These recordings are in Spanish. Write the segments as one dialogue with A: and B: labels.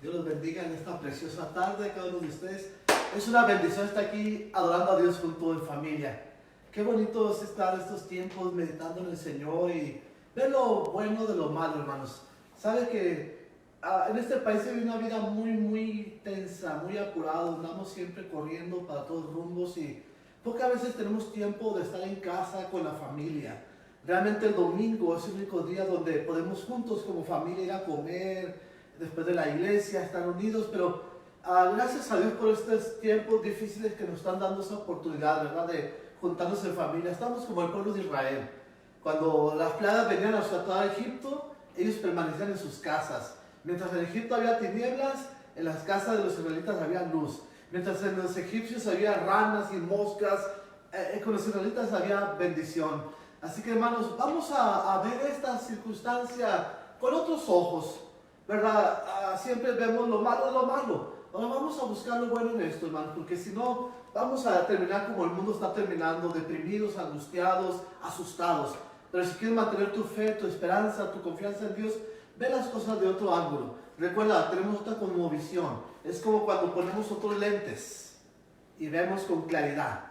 A: Dios los bendiga en esta preciosa tarde, cada uno de ustedes. Es una bendición estar aquí adorando a Dios junto en familia. Qué bonito es estar estos tiempos meditando en el Señor y ver lo bueno de lo malo, hermanos. Sabe que en este país se vive una vida muy tensa, muy apurada. Andamos siempre corriendo para todos rumbos y pocas veces tenemos tiempo de estar en casa con la familia. Realmente el domingo es el único día donde podemos juntos como familia ir a comer, después de la iglesia, estar unidos, pero gracias a Dios por estos tiempos difíciles que nos están dando esa oportunidad, ¿verdad? De juntarnos en familia. Estamos como el pueblo de Israel. Cuando las plagas venían a azotar a Egipto, ellos permanecían en sus casas. Mientras en Egipto había tinieblas, en las casas de los israelitas había luz. Mientras en los egipcios había ranas y moscas, con los israelitas había bendición. Así que, hermanos, vamos a ver esta circunstancia con otros ojos, ¿verdad? Siempre vemos lo malo de lo malo. Ahora vamos a buscar lo bueno en esto, hermanos, porque si no, vamos a terminar como el mundo está terminando, deprimidos, angustiados, asustados. Pero si quieres mantener tu fe, tu esperanza, tu confianza en Dios, ve las cosas de otro ángulo. Recuerda, tenemos otra como visión. Es como cuando ponemos otros lentes y vemos con claridad.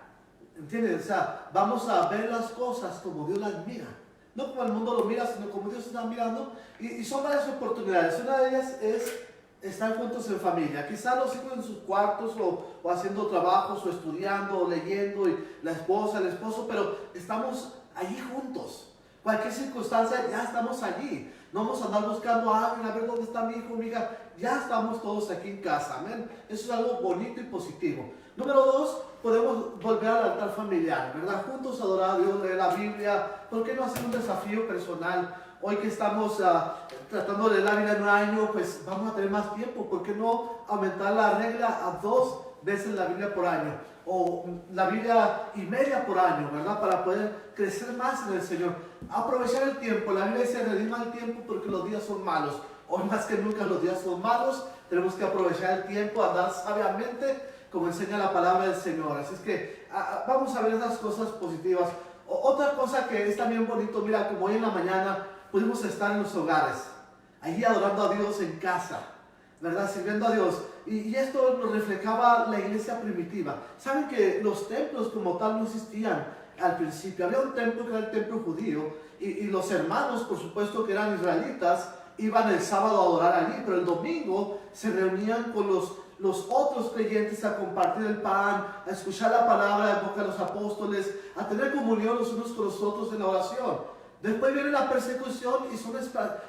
A: ¿Entiendes? O sea, vamos a ver las cosas como Dios las mira. No como el mundo lo mira, sino como Dios está mirando. Y son varias oportunidades. Una de ellas es estar juntos en familia. Quizás los hijos en sus cuartos o haciendo trabajos o estudiando o leyendo y la esposa, el esposo, pero estamos allí juntos. Cualquier circunstancia, ya estamos allí. No vamos a andar buscando a ver dónde está mi hijo, mi hija. Ya estamos todos aquí en casa. Amén. Eso es algo bonito y positivo. Número 2, podemos volver al altar familiar, ¿verdad? Juntos adorar a Dios, leer la Biblia. ¿Por qué no hacer un desafío personal? Hoy que estamos tratando de leer la Biblia en un año, pues vamos a tener más tiempo. ¿Por qué no aumentar la regla a 2 veces la Biblia por año? O la Biblia y media por año, ¿verdad? Para poder crecer más en el Señor. Aprovechar el tiempo. La Biblia dice redima el tiempo porque los días son malos. Hoy más que nunca los días son malos. Tenemos que aprovechar el tiempo, andar sabiamente como enseña la palabra del Señor. Así es que vamos a ver esas cosas positivas. Otra cosa que es también bonito, mira, como hoy en la mañana pudimos estar en los hogares, allí adorando a Dios en casa, ¿verdad? Sirviendo a Dios. Y esto nos reflejaba la iglesia primitiva. Saben que los templos como tal no existían al principio. Había un templo que era el templo judío y los hermanos, por supuesto que eran israelitas, iban el sábado a adorar allí, pero el domingo se reunían con los otros creyentes a compartir el pan, a escuchar la palabra de boca de los apóstoles, a tener comunión los unos con los otros en la oración. Después viene la persecución y son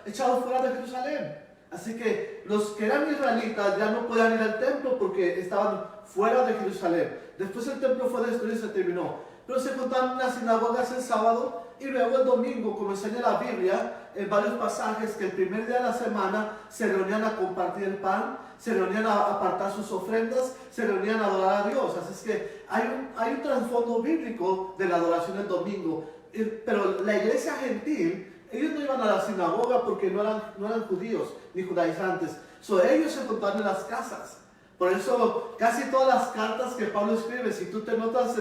A: echados fuera de Jerusalén. Así que los que eran israelitas ya no podían ir al templo porque estaban fuera de Jerusalén. Después el templo fue destruido y se terminó. Pero se juntaban en las sinagogas el sábado y luego el domingo, como enseña la Biblia, en varios pasajes, que el primer día de la semana se reunían a compartir el pan, se reunían a apartar sus ofrendas, se reunían a adorar a Dios. Así es que hay un trasfondo bíblico de la adoración el domingo. Pero la iglesia gentil, ellos no iban a la sinagoga porque no eran judíos ni judaizantes. Ellos se juntaban en las casas. Por eso casi todas las cartas que Pablo escribe, si tú te notas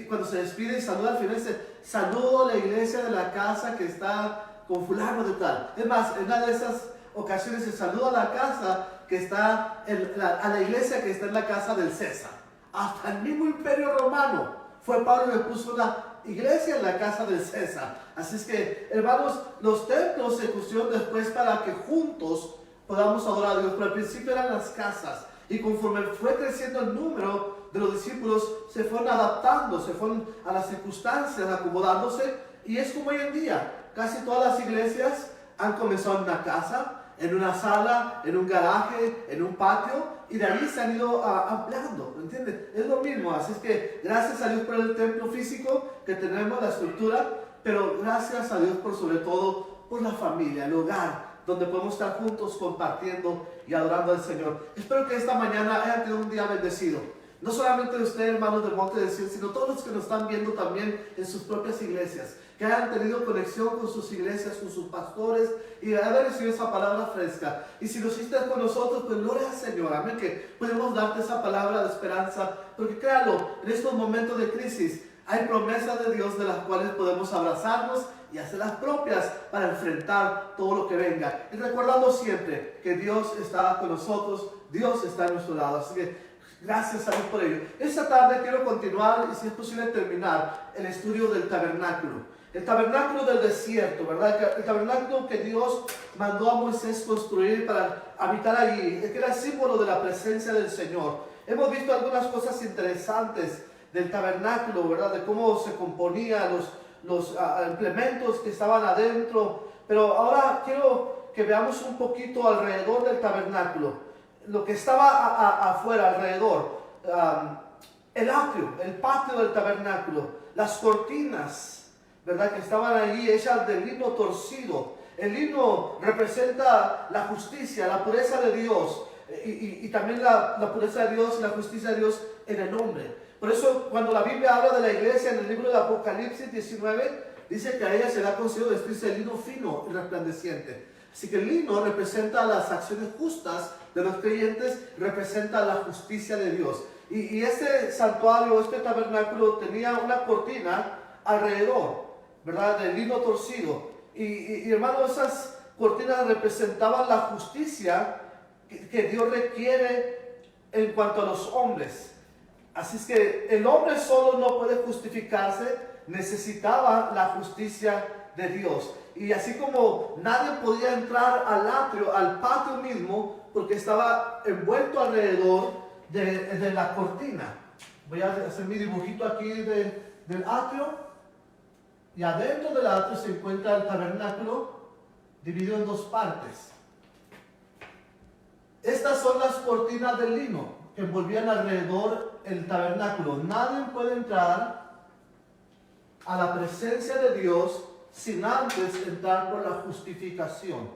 A: cuando se despide y saluda al final, dice: saludo a la iglesia de la casa que está con fulano de tal. Es más, en una de esas ocasiones se saluda a la casa que está, a la iglesia que está en la casa del César. Hasta el mismo imperio romano fue Pablo que puso una iglesia en la casa del César. Así es que, hermanos, los templos se construyeron después para que juntos podamos adorar a Dios. Pero al principio eran las casas. Y conforme fue creciendo el número de los discípulos, se fueron adaptando, se fueron a las circunstancias, acomodándose. Y es como hoy en día. Casi todas las iglesias han comenzado en una casa, en una sala, en un garaje, en un patio, y de ahí se han ido ampliando, ¿entiendes? Es lo mismo. Así es que gracias a Dios por el templo físico que tenemos, la estructura, pero gracias a Dios por sobre todo por la familia, el hogar, donde podemos estar juntos compartiendo y adorando al Señor. Espero que esta mañana hayan tenido un día bendecido. No solamente ustedes, hermanos del Monte de Sion, sino todos los que nos están viendo también en sus propias iglesias, que hayan tenido conexión con sus iglesias, con sus pastores, y haber recibido esa palabra fresca. Y si lo hiciste con nosotros, pues gloria al Señor, amén, que podemos darte esa palabra de esperanza, porque créalo, en estos momentos de crisis, Hay promesas de Dios de las cuales podemos abrazarnos y hacerlas propias para enfrentar todo lo que venga. Y recordando siempre que Dios está con nosotros, Dios está a nuestro lado. Así que gracias a Dios por ello. Esta tarde quiero continuar y si es posible terminar el estudio del tabernáculo. El tabernáculo del desierto, ¿verdad? El tabernáculo que Dios mandó a Moisés construir para habitar allí, que era el símbolo de la presencia del Señor. Hemos visto algunas cosas interesantes del tabernáculo, ¿verdad? De cómo se componía, los implementos que estaban adentro. Pero ahora quiero que veamos un poquito alrededor del tabernáculo. Lo que estaba afuera, alrededor. El atrio, el patio del tabernáculo. Las cortinas, ¿verdad? Que estaban allí hechas de lino torcido. El lino representa la justicia, la pureza de Dios. Y también la pureza de Dios y la justicia de Dios en el hombre. Por eso cuando la Biblia habla de la iglesia en el libro de Apocalipsis 19, dice que a ella se le ha concedido vestirse de lino fino y resplandeciente. Así que el lino representa las acciones justas de los creyentes, representa la justicia de Dios. Y este santuario, este tabernáculo tenía una cortina alrededor, ¿verdad? De lino torcido. Y hermano, esas cortinas representaban la justicia que Dios requiere en cuanto a los hombres. Así es que el hombre solo no puede justificarse, necesitaba la justicia de Dios. Y así como nadie podía entrar al atrio, al patio mismo, porque estaba envuelto alrededor de la cortina. Voy a hacer mi dibujito aquí del atrio. Y adentro del atrio se encuentra el tabernáculo, dividido en dos partes. Estas son las cortinas de lino que envolvían alrededor el tabernáculo. Nadie puede entrar a la presencia de Dios sin antes entrar por la justificación.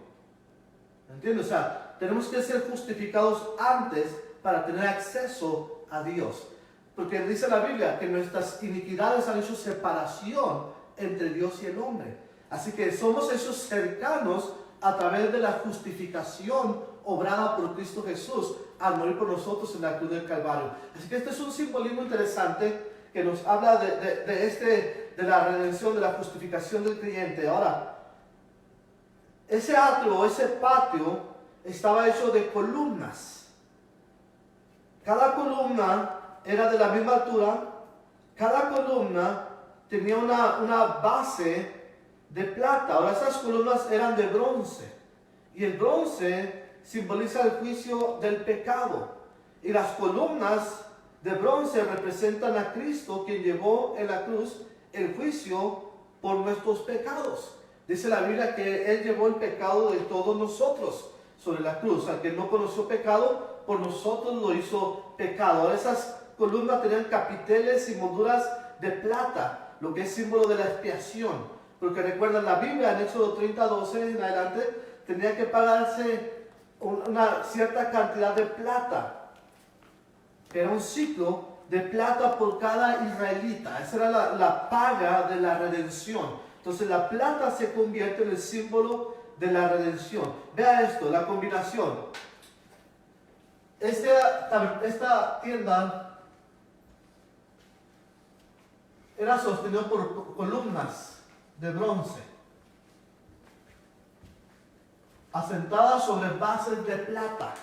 A: ¿Entiendes? O sea, tenemos que ser justificados antes para tener acceso a Dios. Porque dice la Biblia que nuestras iniquidades han hecho separación entre Dios y el hombre. Así que somos hechos cercanos a través de la justificación obrada por Cristo Jesús al morir por nosotros en la cruz del Calvario. Así que este es un simbolismo interesante que nos habla de la redención, de la justificación del creyente. Ahora, ese atrio, ese patio, estaba hecho de columnas. Cada columna era de la misma altura. Cada columna tenía una base de plata. Ahora, esas columnas eran de bronce. Y el bronce simboliza el juicio del pecado. Y las columnas de bronce representan a Cristo, quien llevó en la cruz el juicio por nuestros pecados. Dice la Biblia que Él llevó el pecado de todos nosotros sobre la cruz. Al que no conoció pecado, por nosotros lo hizo pecado. Ahora, esas columnas tenían capiteles y molduras de plata, lo que es símbolo de la expiación. Porque recuerdan la Biblia en Éxodo 30:12 en adelante, tenía que pagarse una cierta cantidad de plata. Era un ciclo de plata por cada israelita. Esa era la paga de la redención. Entonces la plata se convierte en el símbolo de la redención. Vea esto, la combinación. Esta tienda era sostenida por columnas de bronce, asentadas sobre bases de plata.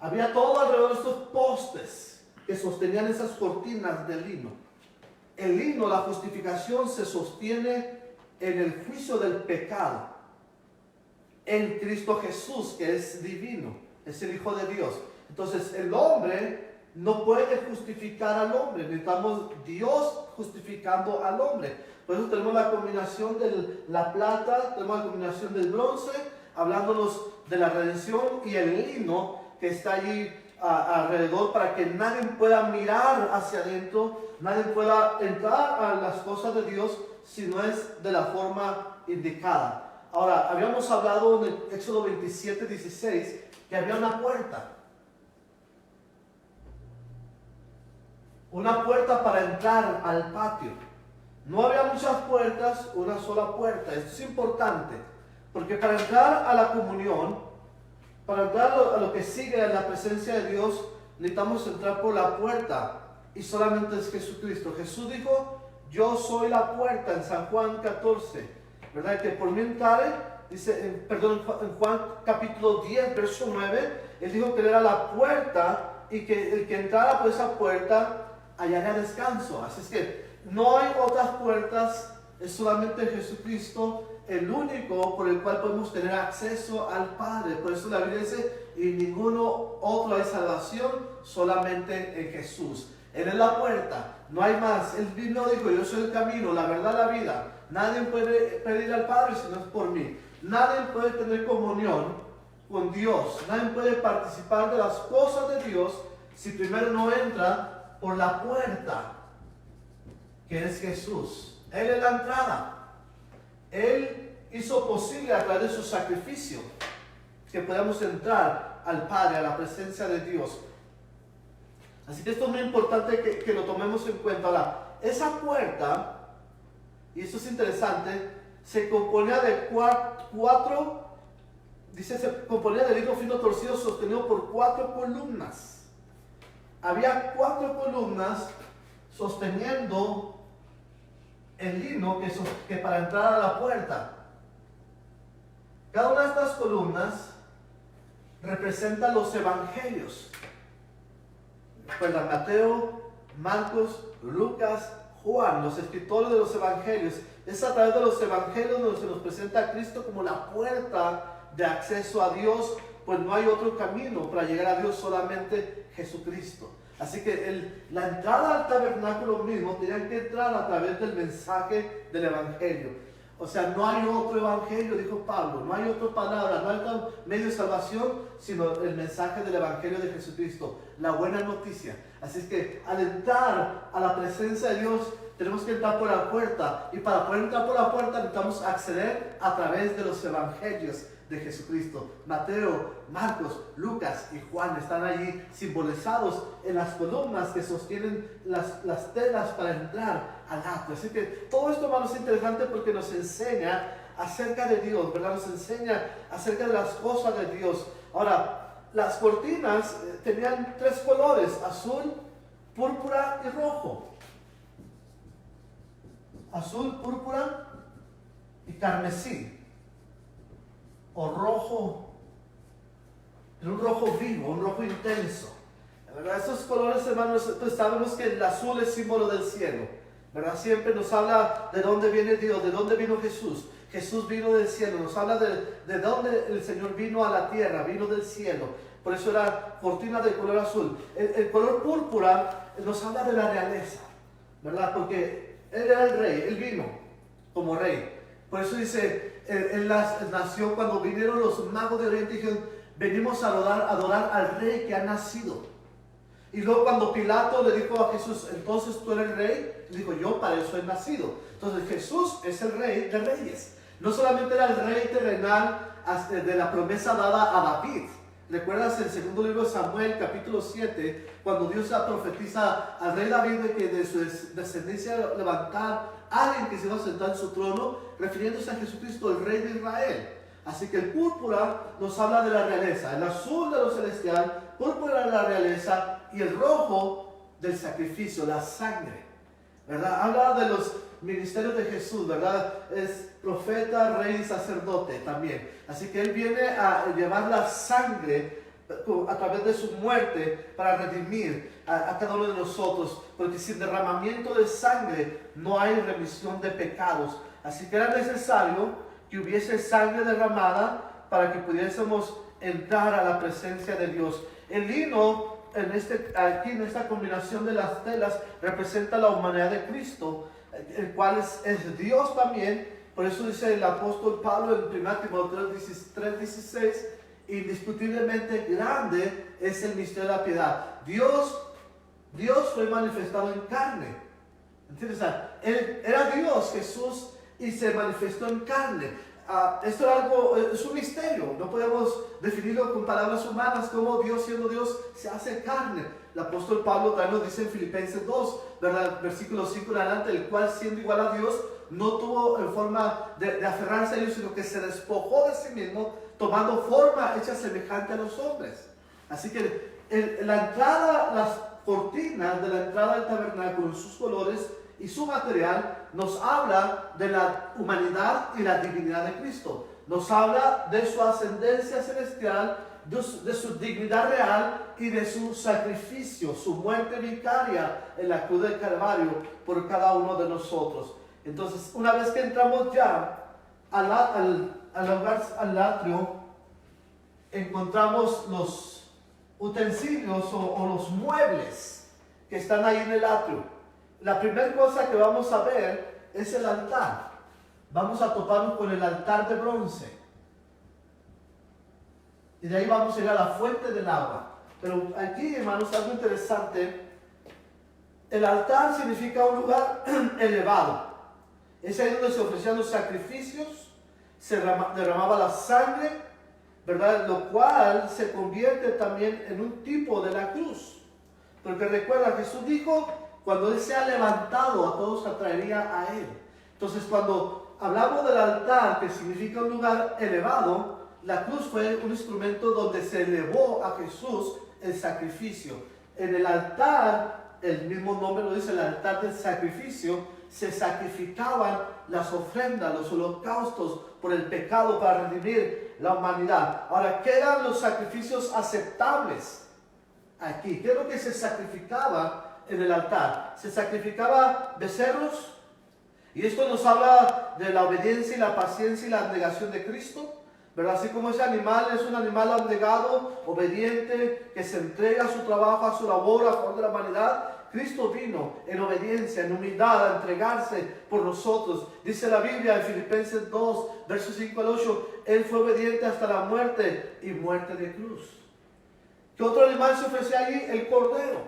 A: Había todo alrededor de estos postes que sostenían esas cortinas de lino. El lino, la justificación, se sostiene en el juicio del pecado, en Cristo Jesús, que es divino, es el Hijo de Dios. Entonces el hombre no puede justificar al hombre, necesitamos Dios justificando al hombre. Por eso tenemos la combinación de la plata, tenemos la combinación del bronce, hablándonos de la redención, y el lino que está allí alrededor para que nadie pueda mirar hacia adentro, nadie pueda entrar a las cosas de Dios si no es de la forma indicada. Ahora, habíamos hablado en el Éxodo 27:16 que había una puerta. Una puerta para entrar al patio. No había muchas puertas, una sola puerta. Esto es importante, porque para entrar a la comunión, para entrar a lo que sigue en la presencia de Dios, necesitamos entrar por la puerta. y solamente es Jesucristo. Jesús dijo, yo soy la puerta en San Juan 14, ¿verdad? Que por mí entrare, dice, en Juan capítulo 10, verso 9, él dijo que él era la puerta y que el que entrara por esa puerta hallaría descanso. Así es que no hay otras puertas, es solamente Jesucristo el único por el cual podemos tener acceso al Padre. Por eso la Biblia dice, y ninguno otro hay salvación, solamente en Jesús. Él es la puerta, no hay más. Él mismo dijo, yo soy el camino, la verdad, la vida. Nadie puede pedir al Padre si no es por mí. Nadie puede tener comunión con Dios. Nadie puede participar de las cosas de Dios si primero no entra por la puerta, que es Jesús. Él es la entrada. Él hizo posible a través de su sacrificio que podamos entrar al Padre, a la presencia de Dios. Así que esto es muy importante que lo tomemos en cuenta. Ahora, esa puerta, y esto es interesante, se componía de se componía de lino fino torcido sostenido por 4 columnas. Había 4 columnas sosteniendo el lino que para entrar a la puerta. Cada una de estas columnas representa los evangelios. Recuerda, Mateo, Marcos, Lucas, Juan, los escritores de los evangelios. Es a través de los evangelios donde se nos presenta a Cristo como la puerta de acceso a Dios, pues no hay otro camino para llegar a Dios, solamente Jesucristo. Así que la entrada al tabernáculo mismo tenía que entrar a través del mensaje del evangelio. O sea, no hay otro evangelio, dijo Pablo, no hay otra palabra, no hay otro medio de salvación, sino el mensaje del evangelio de Jesucristo, la buena noticia. Así es que al entrar a la presencia de Dios, tenemos que entrar por la puerta, y para poder entrar por la puerta necesitamos acceder a través de los evangelios de Jesucristo. Mateo, Marcos, Lucas y Juan están allí simbolizados en las columnas que sostienen las telas para entrar al atrio. Así que todo esto, hermanos, es interesante porque nos enseña acerca de Dios, ¿verdad? Nos enseña acerca de las cosas de Dios. Ahora, las cortinas tenían 3 colores: azul, púrpura y rojo. Azul, púrpura y carmesí. O rojo, un rojo vivo, un rojo intenso, ¿verdad? Esos colores, hermanos, pues sabemos que el azul es símbolo del cielo, ¿verdad? Siempre nos habla de dónde viene Dios, de dónde vino Jesús. Jesús vino del cielo, nos habla de dónde el Señor vino a la tierra, vino del cielo. Por eso era cortina de color azul. El color púrpura nos habla de la realeza, ¿verdad? Porque Él era el rey, Él vino como rey. Por eso dice, él nació cuando vinieron los magos de Oriente y dijeron, venimos a adorar al rey que ha nacido. Y luego cuando Pilato le dijo a Jesús, entonces tú eres rey, le dijo, yo para eso he nacido. Entonces Jesús es el rey de reyes. No solamente era el rey terrenal de la promesa dada a David. ¿Recuerdas el segundo libro de Samuel, capítulo 7, cuando Dios profetiza al rey David de que de su descendencia levantar a alguien que se iba a sentar en su trono, refiriéndose a Jesucristo, el rey de Israel? Así que el púrpura nos habla de la realeza, el azul de lo celestial, púrpura de la realeza, y el rojo del sacrificio, la sangre, ¿verdad? Habla de los ministerios de Jesús, ¿verdad? Es profeta, rey y sacerdote también. Así que Él viene a llevar la sangre a través de su muerte para redimir a cada uno de nosotros, porque sin derramamiento de sangre no hay remisión de pecados. Así que era necesario que hubiese sangre derramada para que pudiésemos entrar a la presencia de Dios. El lino aquí en esta combinación de las telas representa la humanidad de Cristo, el cual es Dios también. Por eso dice el apóstol Pablo en 1 Timoteo 3:16, indiscutiblemente grande es el misterio de la piedad. Dios fue manifestado en carne. ¿Entiendes? O sea, Él era Dios, Jesús, y se manifestó en carne. Esto es un misterio, no podemos definirlo con palabras humanas, como Dios siendo Dios se hace carne. El apóstol Pablo también nos dice en Filipenses 2, ¿verdad? Versículo 5 en adelante, el cual siendo igual a Dios, no tuvo en forma de aferrarse a ellos, sino que se despojó de sí mismo, tomando forma hecha semejante a los hombres. Así que la entrada, las cortinas de la entrada del tabernáculo en sus colores y su material nos habla de la humanidad y la divinidad de Cristo. Nos habla de su ascendencia celestial, de su dignidad real y de su sacrificio, su muerte vicaria en la cruz del Calvario por cada uno de nosotros. Entonces, una vez que entramos ya al atrio, encontramos los utensilios o los muebles que están ahí en el atrio. La primera cosa que vamos a ver es el altar. Vamos a toparnos con el altar de bronce. Y de ahí vamos a ir a la fuente del agua. Pero aquí, hermanos, algo interesante. El altar significa un lugar elevado. Es ahí donde se ofrecían los sacrificios, se derramaba la sangre, ¿verdad? Lo cual se convierte también en un tipo de la cruz. Porque recuerda, Jesús dijo, cuando Él se ha levantado, a todos atraería a Él. Entonces, cuando hablamos del altar, que significa un lugar elevado, la cruz fue un instrumento donde se elevó a Jesús el sacrificio. En el altar, el mismo nombre lo dice, el altar del sacrificio, se sacrificaban las ofrendas, los holocaustos por el pecado para redimir la humanidad. Ahora, ¿qué eran los sacrificios aceptables aquí? ¿Qué es lo que se sacrificaba en el altar? Se sacrificaba becerros, y esto nos habla de la obediencia y la paciencia y la abnegación de Cristo, ¿verdad? Así como ese animal es un animal abnegado, obediente, que se entrega a su trabajo, a su labor, a favor de la humanidad. Cristo vino en obediencia, en humildad, a entregarse por nosotros. Dice la Biblia en Filipenses 2, versos 5 al 8, Él fue obediente hasta la muerte y muerte de cruz. ¿Qué otro animal se ofrecía allí? El cordero.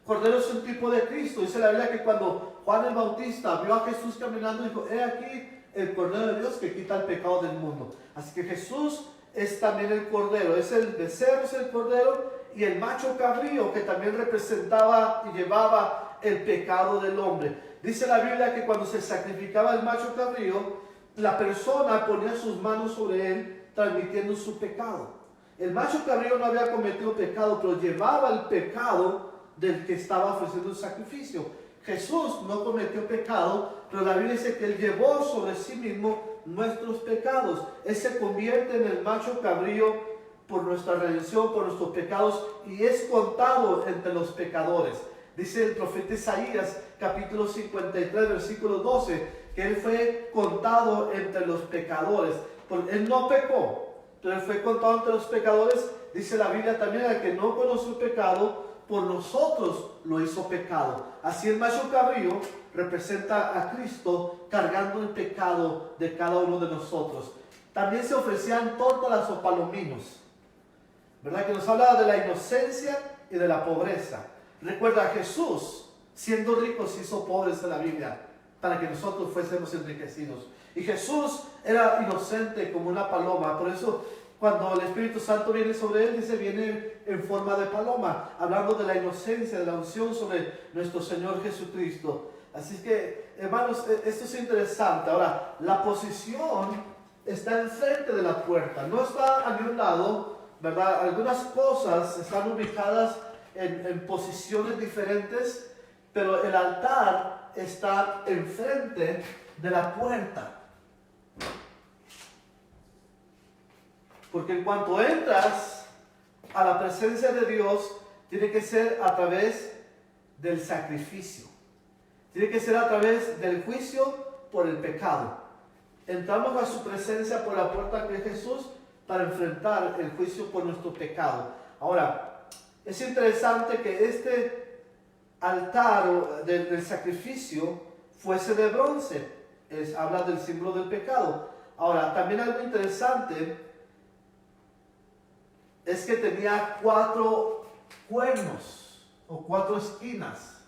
A: Cordero es un tipo de Cristo. Dice la Biblia que cuando Juan el Bautista vio a Jesús caminando, dijo, he aquí el Cordero de Dios que quita el pecado del mundo. Así que Jesús es también el Cordero. Es el becerro, es el Cordero, y el macho cabrío, que también representaba y llevaba el pecado del hombre. Dice la Biblia que cuando se sacrificaba el macho cabrío, la persona ponía sus manos sobre él, transmitiendo su pecado. El macho cabrío no había cometido pecado, pero llevaba el pecado del que estaba ofreciendo el sacrificio. Jesús no cometió pecado, pero la Biblia dice que Él llevó sobre sí mismo nuestros pecados. Él se convierte en el macho cabrío por nuestra redención, por nuestros pecados, y es contado entre los pecadores. Dice el profeta Isaías, capítulo 53, versículo 12, que Él fue contado entre los pecadores. Porque Él no pecó, pero Él fue contado entre los pecadores. Dice la Biblia también, el que no conoció pecado, por nosotros lo hizo pecado. Así el macho cabrío representa a Cristo cargando el pecado de cada uno de nosotros. También se ofrecían tórtolas o palominos, ¿verdad? Que nos habla de la inocencia y de la pobreza. Recuerda, Jesús, siendo rico, se hizo pobre en la Biblia, para que nosotros fuésemos enriquecidos. Y Jesús era inocente como una paloma. Por eso, cuando el Espíritu Santo viene sobre Él, dice, viene en forma de paloma, hablando de la inocencia, de la unción sobre nuestro Señor Jesucristo. Así que, hermanos, esto es interesante. Ahora, la posición está enfrente de la puerta, no está a ningún lado, ¿verdad? Algunas cosas están ubicadas en posiciones diferentes, pero el altar está enfrente de la puerta. Porque en cuanto entras a la presencia de Dios, tiene que ser a través del sacrificio. Tiene que ser a través del juicio por el pecado. Entramos a su presencia por la puerta de Jesús para enfrentar el juicio por nuestro pecado. Ahora, es interesante que este altar del sacrificio fuese de bronce. Habla del símbolo del pecado. Ahora, también algo interesante es que tenía 4 cuernos o 4 esquinas,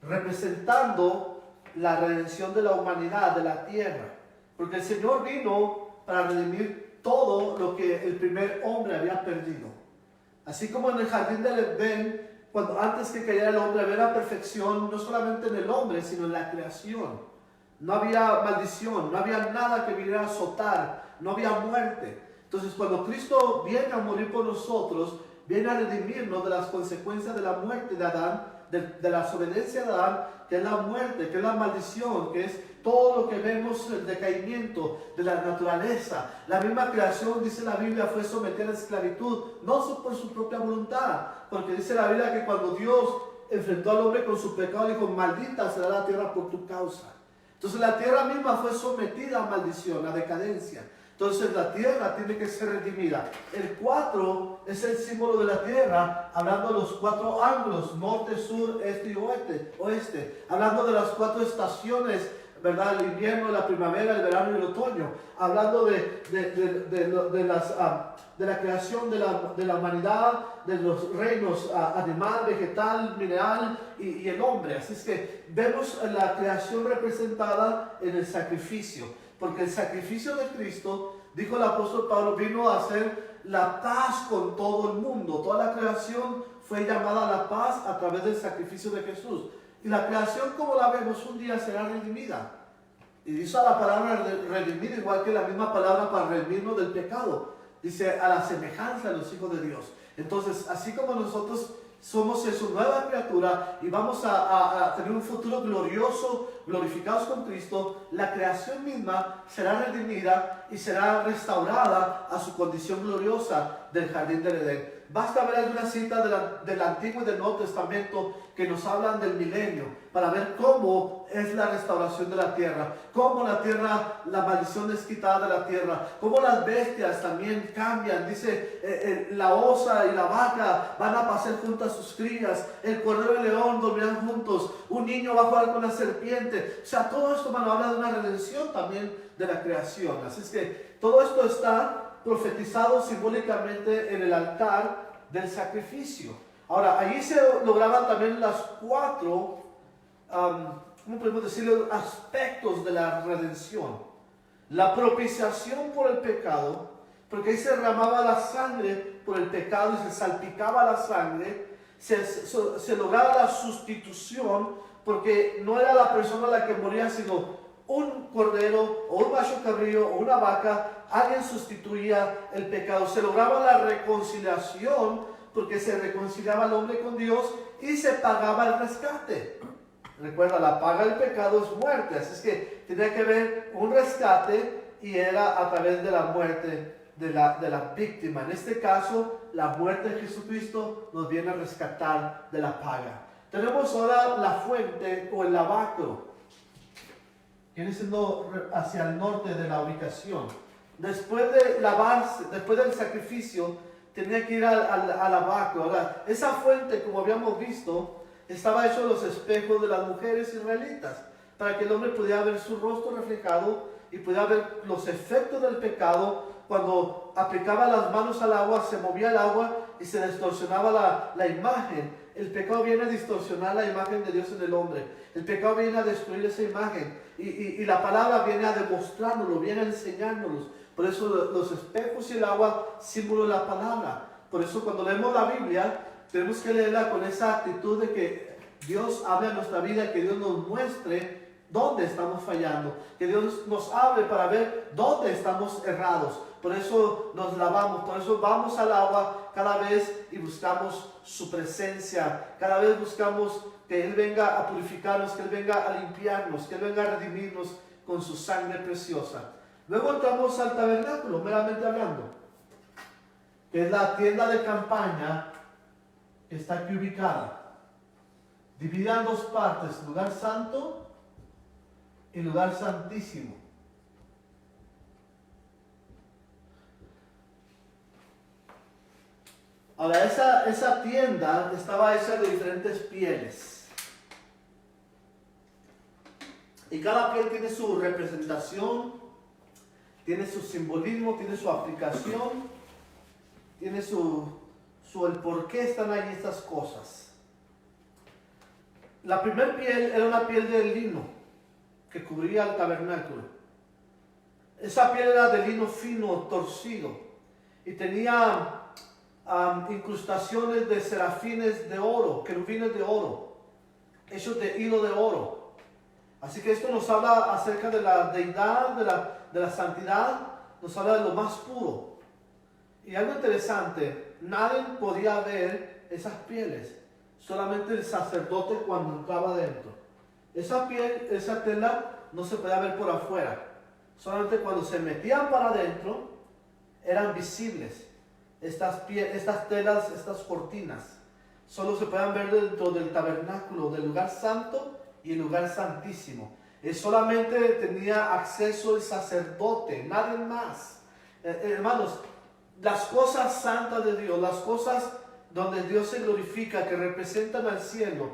A: representando la redención de la humanidad, de la tierra. Porque el Señor vino para redimir todo lo que el primer hombre había perdido. Así como en el jardín del Edén, cuando antes que cayera el hombre, había la perfección, no solamente en el hombre, sino en la creación. No había maldición, no había nada que viniera a azotar, no había muerte. Entonces, cuando Cristo viene a morir por nosotros, viene a redimirnos de las consecuencias de la muerte de Adán, de la desobediencia de Adán, que es la muerte, que es la maldición, que es todo lo que vemos, el decaimiento de la naturaleza. La misma creación, dice la Biblia, fue sometida a esclavitud, no por su propia voluntad, porque dice la Biblia que cuando Dios enfrentó al hombre con su pecado, dijo, maldita será la tierra por tu causa. Entonces la tierra misma fue sometida a maldición, a decadencia. Entonces la tierra tiene que ser redimida. El 4 es el símbolo de la tierra, hablando de los 4 ángulos, norte, sur, este y oeste. Hablando de las 4 estaciones, ¿verdad? El invierno, la primavera, el verano y el otoño. Hablando de la creación de la humanidad, de los reinos animal, vegetal, mineral y el hombre. Así es que vemos la creación representada en el sacrificio. Porque el sacrificio de Cristo, dijo el apóstol Pablo, vino a hacer la paz con todo el mundo. Toda la creación fue llamada a la paz a través del sacrificio de Jesús. Y la creación, como la vemos, un día será redimida. Y dice la palabra redimir, igual que la misma palabra para redimirnos del pecado. Dice, a la semejanza de los hijos de Dios. Entonces, así como nosotros somos su nueva criatura y vamos a tener un futuro glorioso, glorificados con Cristo, la creación misma será redimida y será restaurada a su condición gloriosa del jardín del Edén. Basta ver algunas citas del Antiguo y del Nuevo Testamento que nos hablan del milenio, para ver cómo es la restauración de la tierra, cómo la tierra, la maldición es quitada de la tierra, cómo las bestias también cambian. Dice, la osa y la vaca van a pasar juntas sus crías, el cordero y el león dormirán juntos, un niño va a jugar con la serpiente. O sea, todo esto, hermano, habla de una redención también de la creación. Así es que todo esto está profetizado simbólicamente en el altar del sacrificio. Ahora, allí se lograban también las 4, ¿cómo podemos decirlo?, aspectos de la redención. La propiciación por el pecado, porque ahí se derramaba la sangre por el pecado y se salpicaba la sangre. Se lograba la sustitución, porque no era la persona la que moría, sino un cordero o un macho cabrío o una vaca. Alguien sustituía el pecado. Se lograba la reconciliación, porque se reconciliaba el hombre con Dios y se pagaba el rescate. Recuerda, la paga del pecado es muerte, así es que tenía que haber un rescate y era a través de la muerte de la víctima. En este caso, la muerte de Jesucristo nos viene a rescatar de la paga. Tenemos ahora la fuente o el lavacro. Viene siendo hacia el norte de la ubicación. Después de lavarse, después del sacrificio, tenía que ir al lavacro. Ahora, esa fuente, como habíamos visto, estaba hecho de los espejos de las mujeres israelitas, para que el hombre pudiera ver su rostro reflejado y pudiera ver los efectos del pecado. Cuando aplicaba las manos al agua, se movía el agua y se distorsionaba la imagen. El pecado viene a distorsionar la imagen de Dios en el hombre. El pecado viene a destruir esa imagen. Y la palabra viene a demostrárnoslo, viene a enseñárnoslo. Por eso los espejos y el agua, símbolo de la palabra. Por eso cuando leemos la Biblia, tenemos que leerla con esa actitud de que Dios hable a nuestra vida, que Dios nos muestre dónde estamos fallando, que Dios nos hable para ver dónde estamos errados. Por eso nos lavamos, por eso vamos al agua cada vez y buscamos su presencia. Cada vez buscamos que Él venga a purificarnos, que Él venga a limpiarnos, que Él venga a redimirnos con su sangre preciosa. Luego entramos al tabernáculo, meramente hablando, que es la tienda de campaña que está aquí ubicada, dividida en 2 partes, lugar santo y lugar santísimo. Ahora, esa tienda estaba hecha de diferentes pieles. Y cada piel tiene su representación, tiene su simbolismo, tiene su aplicación, tiene el por qué están ahí estas cosas. La primera piel era una piel de lino que cubría el tabernáculo. Esa piel era de lino fino, torcido, y tenía incrustaciones de serafines de oro, querubines de oro, hechos de hilo de oro. Así que esto nos habla acerca de la deidad, de la santidad, nos habla de lo más puro. Y algo interesante, nadie podía ver esas pieles, solamente el sacerdote cuando entraba adentro. Esa piel, esa tela no se podía ver por afuera, solamente cuando se metían para adentro eran visibles. Estas telas, estas cortinas, solo se podían ver dentro del tabernáculo, del lugar santo y el lugar santísimo. Solamente tenía acceso el sacerdote, nadie más. Hermanos, las cosas santas de Dios, las cosas donde Dios se glorifica, que representan al cielo,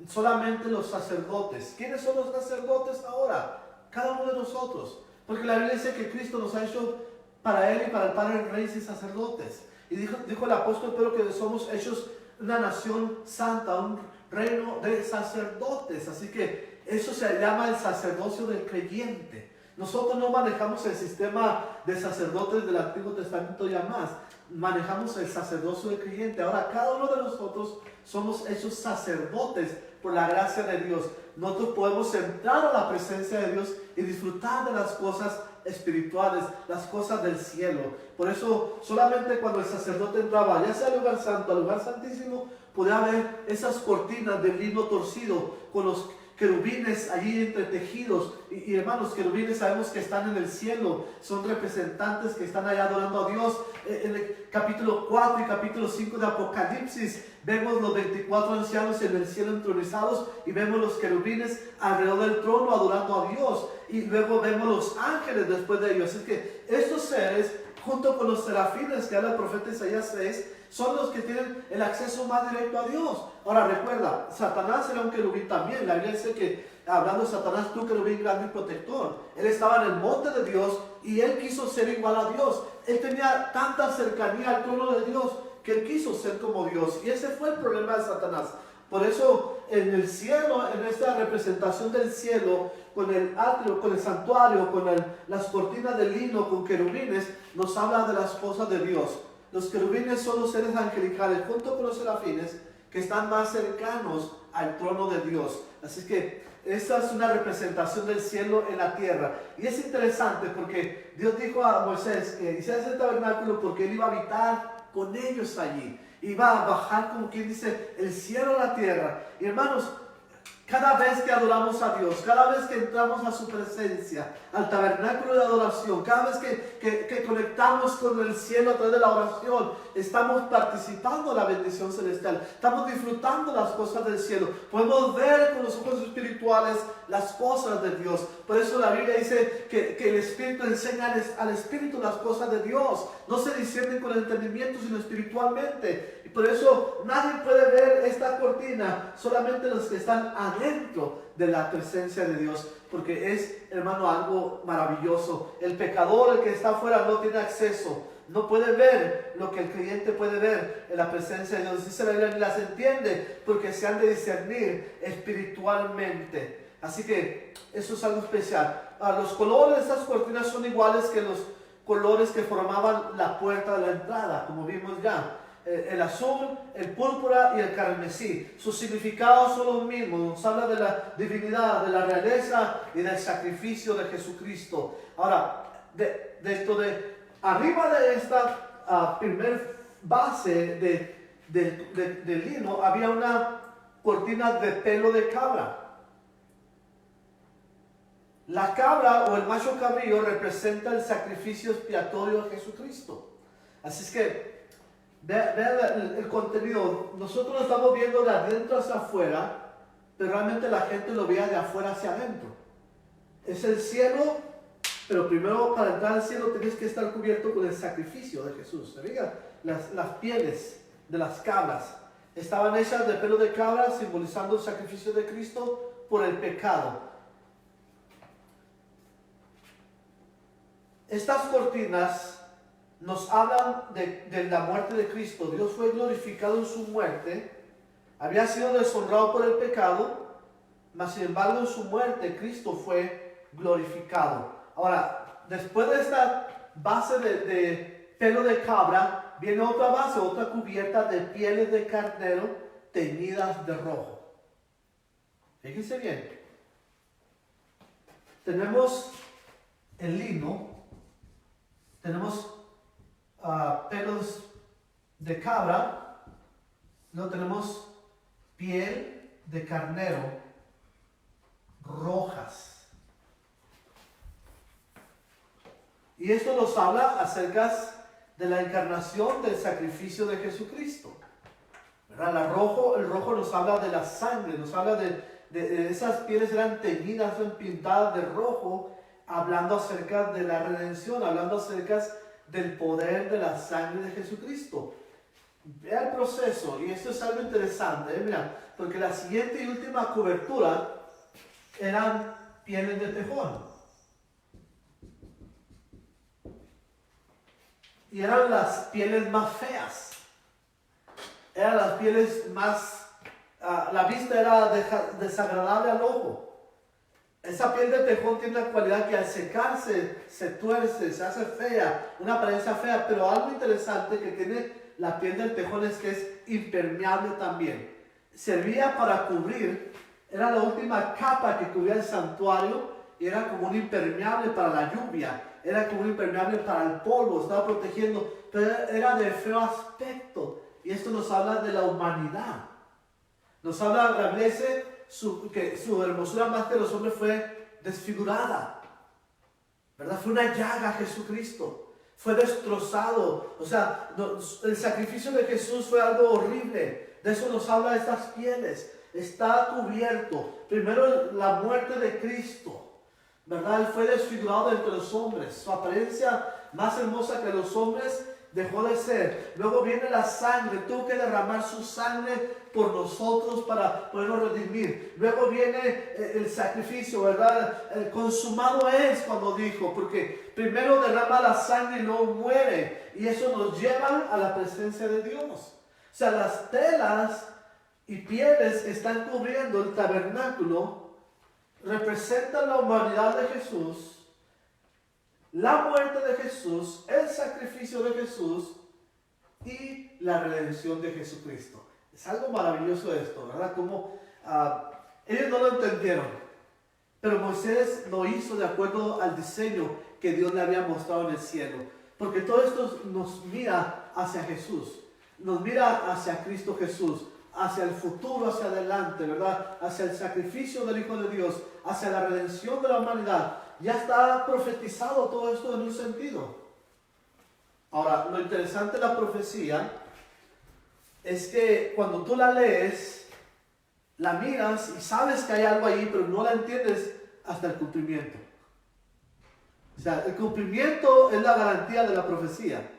A: solamente los sacerdotes. ¿Quiénes son los sacerdotes ahora? Cada uno de nosotros. Porque la Biblia dice que Cristo nos ha hecho para Él y para el Padre reyes y sacerdotes. Y dijo el apóstol Pedro que somos hechos una nación santa, un reino de sacerdotes. Así que eso se llama el sacerdocio del creyente. Nosotros no manejamos el sistema de sacerdotes del Antiguo Testamento ya más. Manejamos el sacerdocio del creyente. Ahora cada uno de nosotros somos hechos sacerdotes por la gracia de Dios. Nosotros podemos entrar a la presencia de Dios y disfrutar de las cosas espirituales, las cosas del cielo. Por eso solamente cuando el sacerdote entraba, ya sea al lugar santo, al lugar santísimo, podía ver esas cortinas de lino torcido con los querubines allí entretejidos. Y hermanos, querubines sabemos que están en el cielo, son representantes que están allá adorando a Dios. En el capítulo 4 y capítulo 5 de Apocalipsis vemos los 24 ancianos en el cielo entronizados y vemos los querubines alrededor del trono adorando a Dios, y luego vemos los ángeles después de ellos. Así que estos seres, junto con los serafines que habla el profeta Isaías 6, son los que tienen el acceso más directo a Dios. Ahora recuerda, Satanás era un querubín también. La Biblia dice que, hablando de Satanás, tú querubín grande y protector. Él estaba en el monte de Dios y él quiso ser igual a Dios. Él tenía tanta cercanía al trono de Dios que él quiso ser como Dios. Y ese fue el problema de Satanás. Por eso en el cielo, en esta representación del cielo, con el atrio, con el santuario, con las cortinas de lino, con querubines, nos habla de las cosas de Dios. Los querubines son los seres angelicales, junto con los serafines, que están más cercanos al trono de Dios. Así que esta es una representación del cielo en la tierra. Y es interesante porque Dios dijo a Moisés que hiciera ese tabernáculo porque él iba a habitar con ellos allí. Iba a bajar, como quien dice, el cielo a la tierra. Y hermanos, cada vez que adoramos a Dios, cada vez que entramos a su presencia, al tabernáculo de adoración, cada vez que conectamos con el cielo a través de la oración, estamos participando de la bendición celestial, estamos disfrutando las cosas del cielo, podemos ver con los ojos espirituales las cosas de Dios. Por eso la Biblia dice que el Espíritu enseña al Espíritu las cosas de Dios, no se disciernen con el entendimiento, sino espiritualmente. Y por eso nadie puede ver esta cortina, solamente los que están adentro de la presencia de Dios, porque es, hermano, algo maravilloso. El pecador, el que está afuera, no tiene acceso, no puede ver lo que el creyente puede ver en la presencia de Dios. Dice la Biblia, ni las entiende, porque se han de discernir espiritualmente. Así que eso es algo especial. Los colores de estas cortinas son iguales que los colores que formaban la puerta de la entrada, como vimos ya. El azul, el púrpura y el carmesí. Sus significados son los mismos. Nos habla de la divinidad, de la realeza y del sacrificio de Jesucristo. Ahora, arriba de esta primer base de lino había una cortina de pelo de cabra. La cabra o el macho cabrío representa el sacrificio expiatorio de Jesucristo. Así es que vean el contenido. Nosotros lo estamos viendo de adentro hacia afuera, pero realmente la gente lo veía de afuera hacia adentro. Es el cielo, pero primero para entrar al cielo tienes que estar cubierto con el sacrificio de Jesús. ¿Se fijan? Las pieles de las cabras estaban hechas de pelo de cabra, simbolizando el sacrificio de Cristo por el pecado. Estas cortinas nos hablan de la muerte de Cristo. Dios fue glorificado en su muerte, había sido deshonrado por el pecado, mas sin embargo en su muerte Cristo fue glorificado. Ahora, después de esta base de pelo de cabra, viene otra base, otra cubierta de pieles de carnero teñidas de rojo. Fíjense bien. Tenemos el lino, tenemos pelos de cabra, luego tenemos piel de carnero rojas. Y esto nos habla acerca de la encarnación del sacrificio de Jesucristo. ¿Verdad? El rojo nos habla de la sangre, nos habla de esas pieles eran teñidas, eran pintadas de rojo, hablando acerca de la redención, hablando acerca del poder de la sangre de Jesucristo. Vea el proceso, y esto es algo interesante, mira, porque la siguiente y última cobertura eran pieles de tejón. Y eran las pieles más feas. Eran las pieles más... la vista era desagradable al ojo. Esa piel de tejón tiene una cualidad que al secarse se tuerce, se hace fea, una apariencia fea, pero algo interesante que tiene la piel del tejón es que es impermeable también. Servía para cubrir, era la última capa que cubría el santuario y era como un impermeable para la lluvia, era como un impermeable para el polvo, estaba protegiendo, pero era de feo aspecto. Y esto nos habla de la humanidad. Nos habla, la Biblia dice, que su hermosura más que los hombres fue desfigurada, ¿verdad? Fue una llaga a Jesucristo, fue destrozado. O sea, el sacrificio de Jesús fue algo horrible. De eso nos habla estas pieles. Está cubierto. Primero la muerte de Cristo, ¿verdad? Él fue desfigurado entre los hombres. Su apariencia más hermosa que los hombres dejó de ser. Luego viene la sangre, tuvo que derramar su sangre por nosotros para podernos redimir. Luego viene el sacrificio, ¿verdad? Consumado es cuando dijo, porque primero derrama la sangre y luego muere, y eso nos lleva a la presencia de Dios. O sea, las telas y pieles que están cubriendo el tabernáculo representan la humanidad de Jesús, la muerte de Jesús, el sacrificio de Jesús y la redención de Jesucristo. Es algo maravilloso esto, ¿verdad? Como ellos no lo entendieron, pero Moisés lo hizo de acuerdo al diseño que Dios le había mostrado en el cielo. Porque todo esto nos mira hacia Jesús, nos mira hacia Cristo Jesús, hacia el futuro, hacia adelante, ¿verdad? Hacia el sacrificio del Hijo de Dios, hacia la redención de la humanidad. Ya está profetizado todo esto en un sentido. Ahora, lo interesante de la profecía es que cuando tú la lees, la miras y sabes que hay algo ahí, pero no la entiendes hasta el cumplimiento. O sea, el cumplimiento es la garantía de la profecía,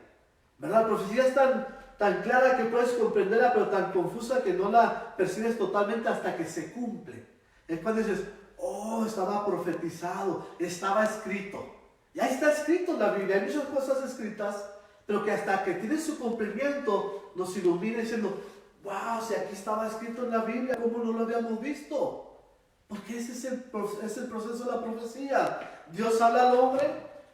A: ¿verdad? La profecía es tan clara que puedes comprenderla, pero tan confusa que no la percibes totalmente hasta que se cumple. Es cuando dices, oh, estaba profetizado, estaba escrito. Ya está escrito en la Biblia, hay muchas cosas escritas, pero que hasta que tiene su cumplimiento nos ilumina diciendo, wow, si aquí estaba escrito en la Biblia, ¿cómo no lo habíamos visto? Porque ese es el proceso de la profecía. Dios habla al hombre,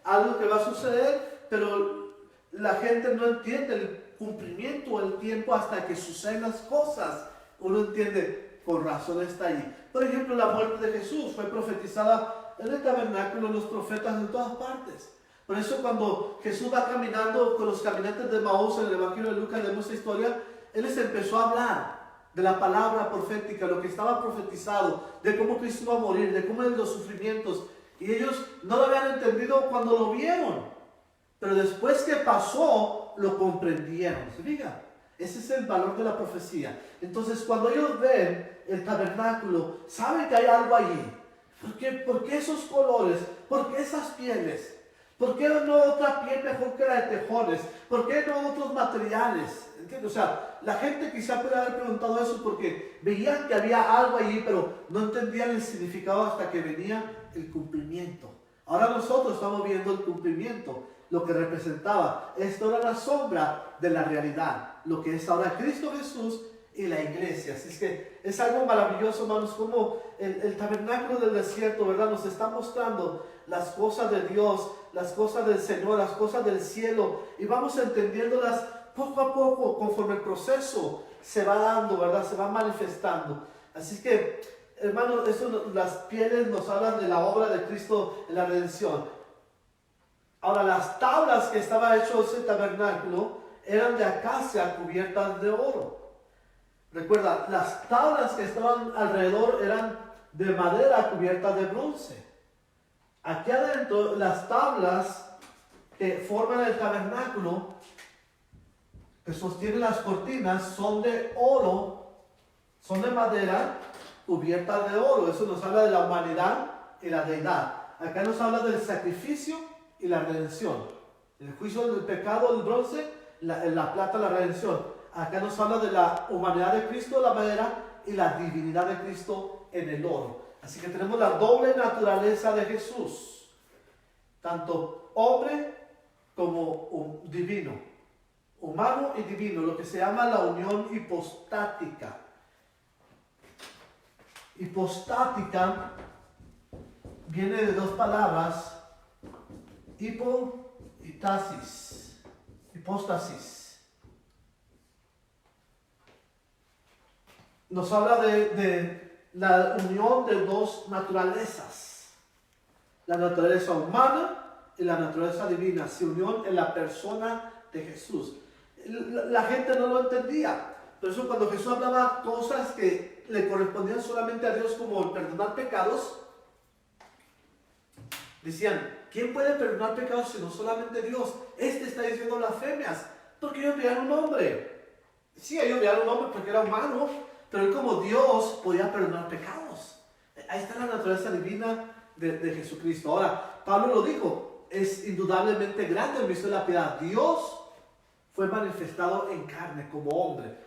A: algo que va a suceder, pero la gente no entiende el cumplimiento o el tiempo hasta que suceden las cosas. Uno entiende, con razón está ahí. Por ejemplo, la muerte de Jesús fue profetizada en el tabernáculo, los profetas en todas partes. Por eso cuando Jesús va caminando con los caminantes de Maús en el Evangelio de Lucas, leemos esta historia, Él les empezó a hablar de la palabra profética, lo que estaba profetizado, de cómo Cristo iba a morir, de cómo eran los sufrimientos. Y ellos no lo habían entendido cuando lo vieron, pero después que pasó, lo comprendieron. ¿Se fijan? Ese es el valor de la profecía. Entonces, cuando ellos ven el tabernáculo, saben que hay algo allí. ¿Por qué esos colores? ¿Por qué esas pieles? ¿Por qué no otra piel mejor que la de tejones? ¿Por qué no otros materiales? ¿Entiendes? O sea, la gente quizá puede haber preguntado eso porque veían que había algo allí, pero no entendían el significado hasta que venía el cumplimiento. Ahora nosotros estamos viendo el cumplimiento, lo que representaba. Esto era la sombra de la realidad, lo que es ahora Cristo Jesús y la iglesia. Así es que es algo maravilloso, hermanos, como el tabernáculo del desierto, ¿verdad? Nos está mostrando las cosas de Dios, las cosas del Señor, las cosas del cielo, y vamos entendiéndolas poco a poco, conforme el proceso se va dando, ¿verdad? Se va manifestando. Así que, hermanos, las pieles nos hablan de la obra de Cristo en la redención. Ahora, las tablas que estaba hecho ese tabernáculo eran de acacia cubiertas de oro. Recuerda, las tablas que estaban alrededor eran de madera cubiertas de bronce. Aquí adentro, las tablas que forman el tabernáculo, que sostienen las cortinas, son de oro, son de madera cubiertas de oro. Eso nos habla de la humanidad y la deidad. Acá nos habla del sacrificio y la redención. El juicio del pecado, el bronce, la plata, la redención. Acá nos habla de la humanidad de Cristo, la madera, y la divinidad de Cristo en el oro. Así que tenemos la doble naturaleza de Jesús, tanto hombre como divino, humano y divino, lo que se llama la unión hipostática. Hipostática viene de dos palabras, hipo y tasis, hipóstasis. Nos habla de la unión de dos naturalezas, la naturaleza humana y la naturaleza divina, se unió en la persona de Jesús. La gente no lo entendía, por eso cuando Jesús hablaba cosas que le correspondían solamente a Dios, como el perdonar pecados, decían, ¿quién puede perdonar pecados sino solamente Dios? Este está diciendo blasfemias, porque ellos veían un hombre. Sí, ellos veían un hombre porque era humano, pero él como Dios podía perdonar pecados. Ahí está la naturaleza divina de Jesucristo. Ahora, Pablo lo dijo, es indudablemente grande el misterio de la piedad. Dios fue manifestado en carne como hombre.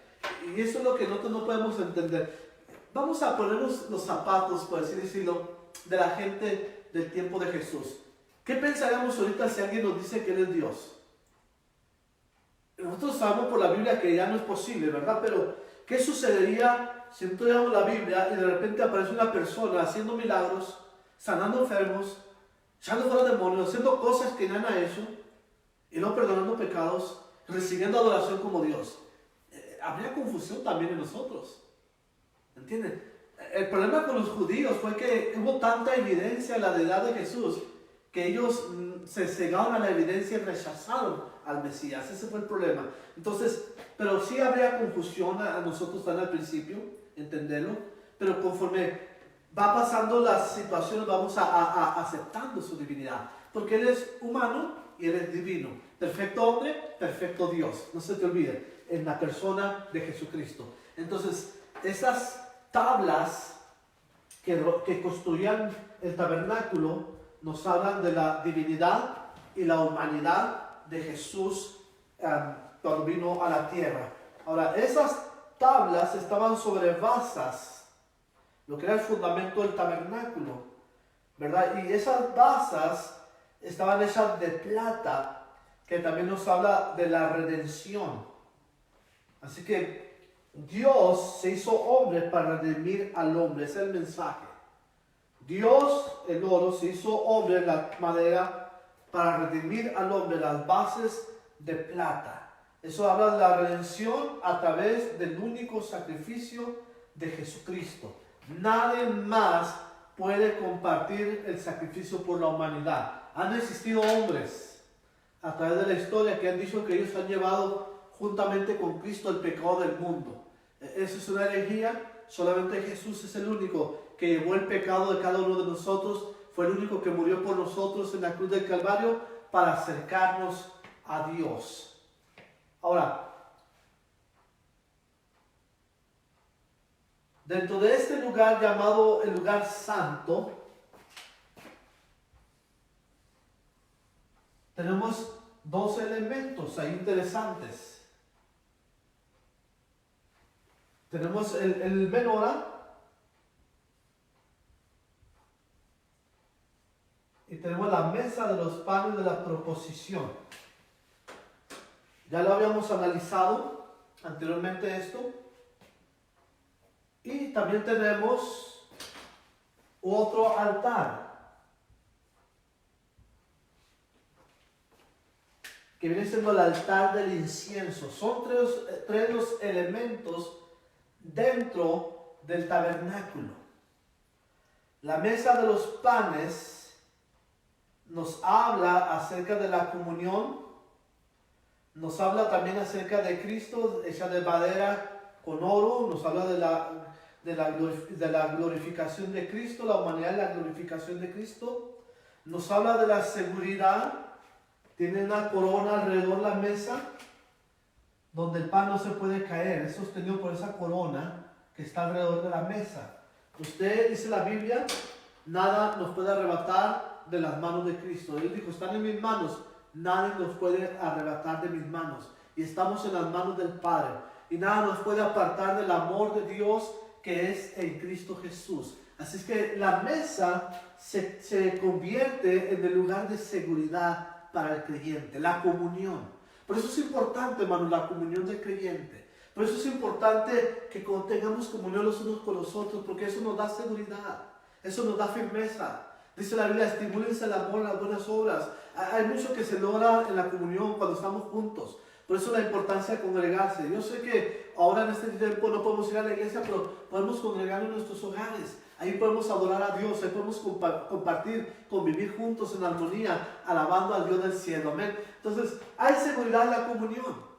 A: Y eso es lo que nosotros no podemos entender. Vamos a ponernos los zapatos, por así decirlo, de la gente del tiempo de Jesús. ¿Qué pensaríamos ahorita si alguien nos dice que Él es Dios? Nosotros sabemos por la Biblia que ya no es posible, ¿verdad? Pero ¿qué sucedería si nosotros leemos la Biblia y de repente aparece una persona haciendo milagros, sanando enfermos, echando fuera demonios, haciendo cosas que nadie ha hecho y no perdonando pecados, recibiendo adoración como Dios? Habría confusión también en nosotros. ¿Entienden? El problema con los judíos fue que hubo tanta evidencia en la deidad de Jesús que ellos se cegaron a la evidencia y rechazaron al Mesías. Ese fue el problema. Entonces, pero sí habría confusión a nosotros tan al principio, entenderlo, pero conforme va pasando las situaciones vamos aceptando su divinidad, porque Él es humano y Él es divino, perfecto hombre, perfecto Dios, no se te olvide, en la persona de Jesucristo. Entonces, esas tablas que construían el tabernáculo nos hablan de la divinidad y la humanidad de Jesús cuando vino a la tierra. Ahora, esas tablas estaban sobre basas, lo que era el fundamento del tabernáculo, ¿verdad? Y esas basas estaban hechas de plata, que también nos habla de la redención. Así que Dios se hizo hombre para redimir al hombre, ese es el mensaje. Dios, el oro, se hizo hombre, la madera, para redimir al hombre, las bases de plata. Eso habla de la redención a través del único sacrificio de Jesucristo. Nadie más puede compartir el sacrificio por la humanidad. Han existido hombres a través de la historia que han dicho que ellos han llevado juntamente con Cristo el pecado del mundo. Eso es una herejía. Solamente Jesús es el único que llevó el pecado de cada uno de nosotros. Fue el único que murió por nosotros en la cruz del Calvario para acercarnos a Dios. Ahora, dentro de este lugar llamado el lugar santo, tenemos dos elementos ahí interesantes. Tenemos el menorá y tenemos la mesa de los panes de la proposición. Ya lo habíamos analizado anteriormente esto. Y también tenemos otro altar, que viene siendo el altar del incienso. Son tres los elementos dentro del tabernáculo. La mesa de los panes nos habla acerca de la comunión, nos habla también acerca de Cristo hecha de madera con oro, nos habla de la glorificación de Cristo, la humanidad y la glorificación de Cristo, nos habla de la seguridad, tiene una corona alrededor de la mesa, donde el pan no se puede caer, es sostenido por esa corona que está alrededor de la mesa. Usted, dice la Biblia, nada nos puede arrebatar de las manos de Cristo. Él dijo, están en mis manos, nadie nos puede arrebatar de mis manos. Y estamos en las manos del Padre. Y nada nos puede apartar del amor de Dios que es en Cristo Jesús. Así es que la mesa se convierte en el lugar de seguridad para el creyente, la comunión. Por eso es importante, hermano, la comunión del creyente. Por eso es importante que tengamos comunión los unos con los otros, porque eso nos da seguridad, eso nos da firmeza. Dice la Biblia, estimúlense el amor, las buenas obras. Hay mucho que se logra en la comunión cuando estamos juntos. Por eso la importancia de congregarse. Yo sé que ahora en este tiempo no podemos ir a la iglesia, pero podemos congregarnos en nuestros hogares. Ahí podemos adorar a Dios, ahí podemos compartir, convivir juntos en armonía, alabando al Dios del cielo. Amén. Entonces, hay seguridad en la comunión.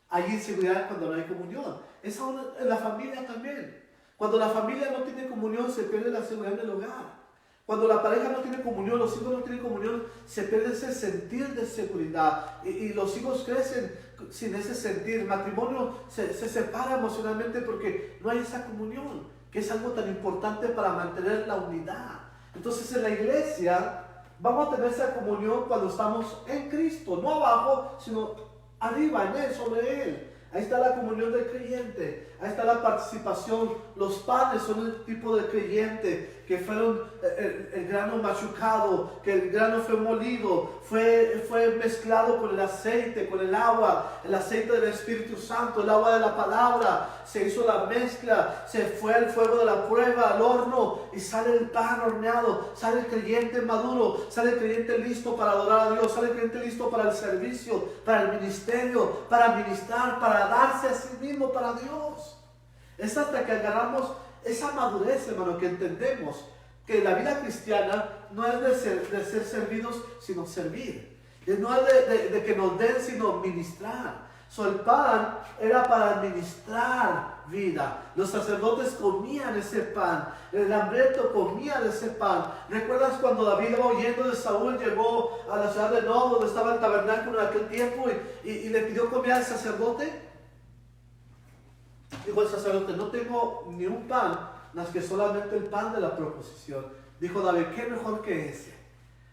A: Hay inseguridad cuando no hay comunión. Es aún en la familia también. Cuando la familia no tiene comunión, se pierde la seguridad en el hogar. Cuando la pareja no tiene comunión, los hijos no tienen comunión, se pierde ese sentir de seguridad. Y los hijos crecen sin ese sentir. El matrimonio se separa emocionalmente porque no hay esa comunión, que es algo tan importante para mantener la unidad. Entonces en la iglesia vamos a tener esa comunión cuando estamos en Cristo, no abajo, sino arriba, en Él, sobre Él. Ahí está la comunión del creyente, ahí está la participación. Los panes son el tipo de creyente que fueron el grano machucado, que el grano fue molido, fue mezclado con el aceite, con el agua, el aceite del Espíritu Santo, el agua de la palabra. Se hizo la mezcla, se fue al fuego de la prueba, al horno, y sale el pan horneado, sale el creyente maduro, sale el creyente listo para adorar a Dios, sale el creyente listo para el servicio, para el ministerio, para ministrar, para darse a sí mismo para Dios. Es hasta que agarramos esa madurez, hermano, que entendemos que la vida cristiana no es de ser servidos, sino servir. No es de que nos den, sino ministrar. El pan era para administrar vida. Los sacerdotes comían ese pan. El hambriento comía de ese pan. ¿Recuerdas cuando David iba huyendo de Saúl? Llegó a la ciudad de Nob, donde estaba el tabernáculo en aquel tiempo, y le pidió comida al sacerdote. Dijo el sacerdote, no tengo ni un pan, más que solamente el pan de la proposición. Dijo David, ¿qué mejor que ese?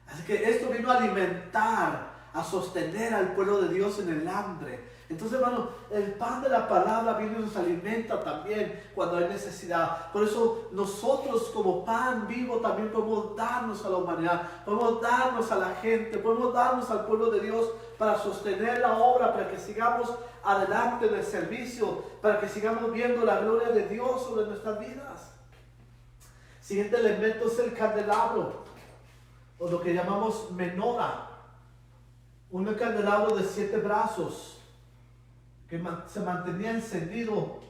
A: Así que esto vino a alimentar, a sostener al pueblo de Dios en el hambre. Entonces, hermano, el pan de la palabra viene y nos alimenta también cuando hay necesidad. Por eso nosotros como pan vivo también podemos darnos a la humanidad, podemos darnos a la gente, podemos darnos al pueblo de Dios para sostener la obra, para que sigamos adelante en el servicio, para que sigamos viendo la gloria de Dios sobre nuestras vidas. Siguiente elemento es el candelabro, o lo que llamamos menora. Un candelabro de 7 brazos que se mantenía encendido,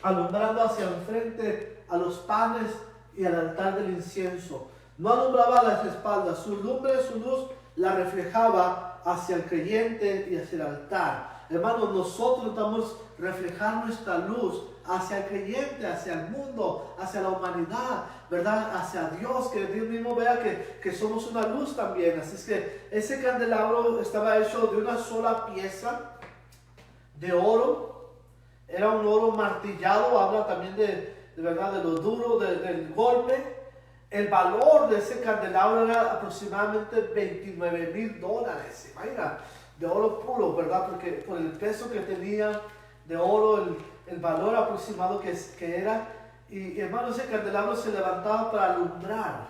A: alumbrando hacia el frente a los panes y al altar del incienso. No alumbraba las espaldas, su lumbre, su luz la reflejaba hacia el creyente y hacia el altar. Hermanos, nosotros necesitamos reflejar nuestra luz hacia el creyente, hacia el mundo, hacia la humanidad, ¿verdad? Hacia Dios, que Dios mismo vea que somos una luz también. Así es que ese candelabro estaba hecho de una sola pieza de oro. Era un oro martillado, habla también de verdad, de lo duro del golpe. El valor de ese candelabro era aproximadamente $29,000. Imagina, de oro puro, ¿verdad? Porque por el peso que tenía de oro, el valor aproximado que era. Y hermano, ese candelabro se levantaba para alumbrar.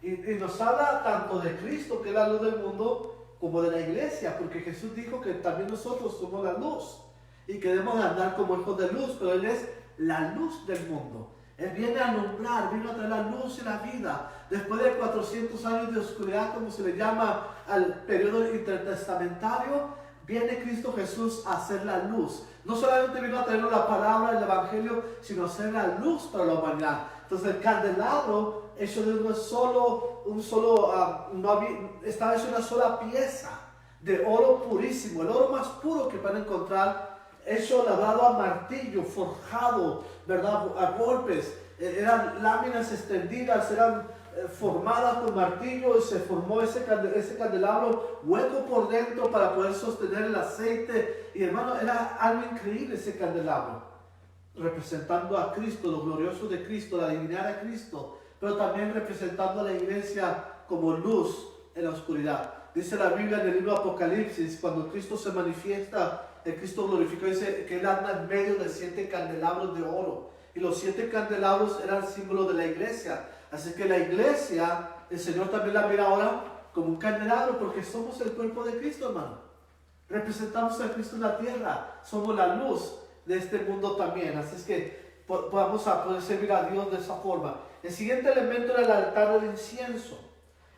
A: Y nos habla tanto de Cristo, que es la luz del mundo, como de la iglesia, porque Jesús dijo que también nosotros somos la luz y que debemos andar como hijos de luz, pero Él es la luz del mundo. Él viene a alumbrar, vino a traer la luz y la vida. Después de 400 años de oscuridad, como se le llama al periodo intertestamentario, viene Cristo Jesús a hacer la luz. No solamente vino a traernos la palabra, el evangelio, sino a hacer la luz para la humanidad. Entonces el candelabro hecho de estaba hecho de una sola pieza de oro purísimo, el oro más puro que van a encontrar, hecho labrado a martillo, forjado, ¿verdad? A golpes, eran láminas extendidas, eran formadas con martillo, y se formó ese candelabro hueco por dentro para poder sostener el aceite. Y hermano, era algo increíble ese candelabro, representando a Cristo, lo glorioso de Cristo, la divinidad de Cristo, pero también representando a la iglesia como luz en la oscuridad. Dice la Biblia en el libro de Apocalipsis, cuando Cristo se manifiesta, el Cristo glorificado, dice que Él anda en medio de 7 candelabros de oro. Y los 7 candelabros eran símbolo de la iglesia. Así que la iglesia, el Señor también la mira ahora como un candelabro, porque somos el cuerpo de Cristo, hermano. Representamos a Cristo en la tierra. Somos la luz de este mundo también. Así es que vamos a poder servir a Dios de esa forma. El siguiente elemento era el altar del incienso.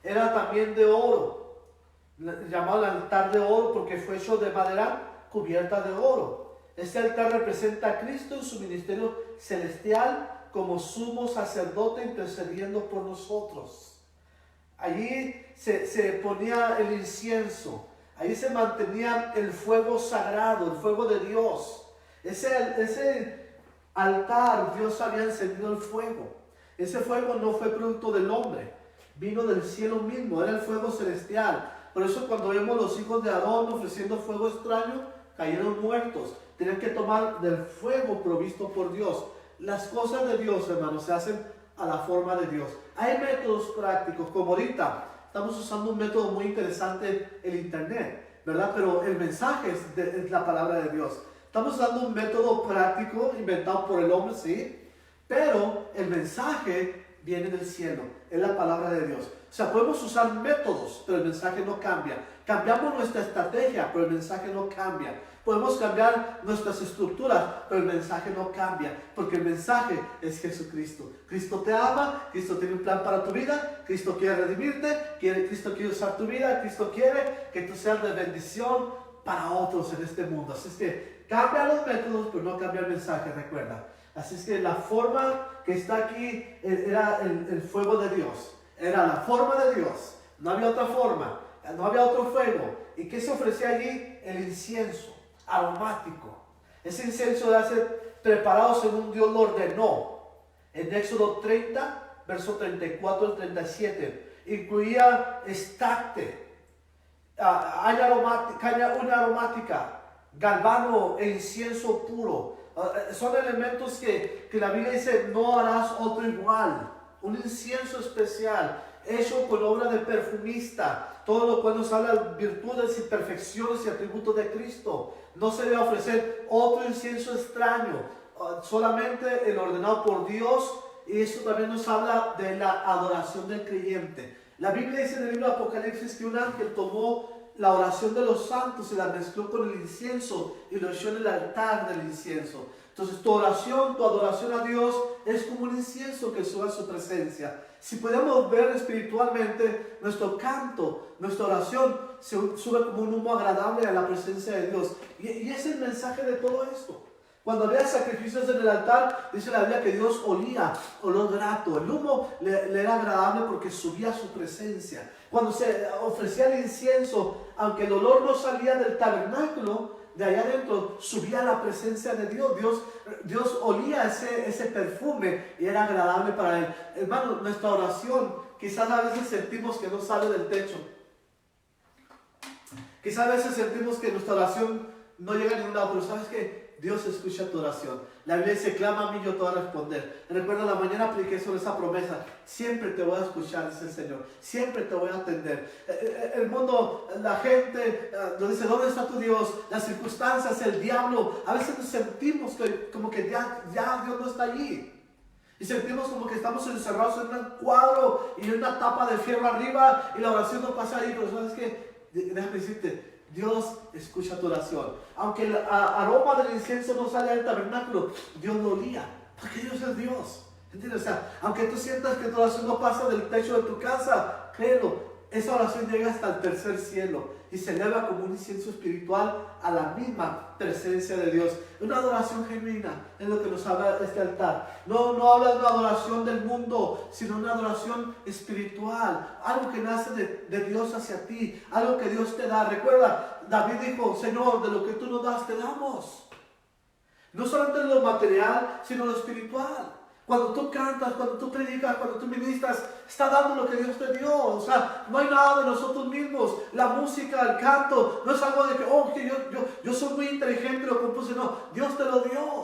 A: Era también de oro, llamado el altar de oro porque fue hecho de madera cubierta de oro. Este altar representa a Cristo en su ministerio celestial como sumo sacerdote intercediendo por nosotros. Allí se ponía el incienso, allí se mantenía el fuego sagrado, el fuego de Dios. Ese altar, Dios había encendido el fuego. Ese fuego no fue producto del hombre, vino del cielo mismo, era el fuego celestial. Por eso cuando vemos los hijos de Aarón ofreciendo fuego extraño, cayeron muertos. Tenían que tomar del fuego provisto por Dios. Las cosas de Dios, hermanos, se hacen a la forma de Dios. Hay métodos prácticos, como ahorita estamos usando un método muy interesante, el internet, ¿verdad? Pero el mensaje es la palabra de Dios. Estamos usando un método práctico inventado por el hombre, sí, pero el mensaje viene del cielo, es la palabra de Dios. O sea, podemos usar métodos, pero el mensaje no cambia. Cambiamos nuestra estrategia, pero el mensaje no cambia. Podemos cambiar nuestras estructuras, pero el mensaje no cambia, porque el mensaje es Jesucristo. Cristo te ama, Cristo tiene un plan para tu vida, Cristo quiere redimirte, Cristo quiere usar tu vida, Cristo quiere que tú seas de bendición para otros en este mundo. Así es que cambia los métodos, pero no cambia el mensaje, recuerda. Así es que la forma que está aquí era el fuego de Dios. Era la forma de Dios. No había otra forma. No había otro fuego. ¿Y qué se ofrecía allí? El incienso aromático. Ese incienso debe ser preparado según Dios lo ordenó. En Éxodo 30, verso 34 al 37. Incluía estacte, caña aromática, galvano e incienso puro. Son elementos que la Biblia dice, no harás otro igual. Un incienso especial, hecho con obra de perfumista, todo lo cual nos habla de virtudes y perfecciones y atributos de Cristo. No se debe ofrecer otro incienso extraño, solamente el ordenado por Dios, y eso también nos habla de la adoración del creyente. La Biblia dice en el libro de Apocalipsis que un ángel tomó la oración de los santos y la mezcló con el incienso y lo echó en el altar del incienso. Entonces tu oración, tu adoración a Dios es como un incienso que sube a su presencia. Si podemos ver espiritualmente, nuestro canto, nuestra oración se sube como un humo agradable a la presencia de Dios. Y es el mensaje de todo esto. Cuando había sacrificios en el altar, dice la Biblia que Dios olía olor grato. El humo le era agradable porque subía a su presencia. Cuando se ofrecía el incienso, aunque el olor no salía del tabernáculo, de allá adentro subía a la presencia de Dios. Dios olía ese perfume y era agradable para Él. Hermano, nuestra oración, quizás a veces sentimos que no sale del techo. Quizás a veces sentimos que nuestra oración no llega a ningún lado, pero ¿sabes qué? Dios escucha tu oración. La Biblia dice, clama a mí, yo te voy a responder. Recuerda, la mañana apliqué sobre esa promesa. Siempre te voy a escuchar, dice el Señor. Siempre te voy a atender. El mundo, la gente nos dice, ¿dónde está tu Dios? Las circunstancias, el diablo. A veces nos sentimos como que ya Dios no está allí. Y sentimos como que estamos encerrados en un cuadro y en una tapa de fierro arriba y la oración no pasa ahí. Pero ¿sabes qué? Déjame decirte, Dios escucha tu oración. Aunque el aroma del incienso no sale del tabernáculo, Dios lo olía, porque Dios es Dios. ¿Entiendes? O sea, aunque tú sientas que tu oración no pasa del techo de tu casa, créelo, esa oración llega hasta el tercer cielo. y se eleva como un incienso espiritual a la misma presencia de Dios. Una adoración genuina es lo que nos habla este altar. No habla de una adoración del mundo, sino una adoración espiritual, algo que nace de Dios hacia ti, algo que Dios te da. Recuerda, David dijo, Señor, de lo que tú nos das te damos. No solamente lo material, sino lo espiritual. Cuando tú cantas, cuando tú predicas, cuando tú ministras, está dando lo que Dios te dio. O sea, no hay nada de nosotros mismos. La música, el canto, no es algo de que yo soy muy inteligente, lo compuse. No, Dios te lo dio.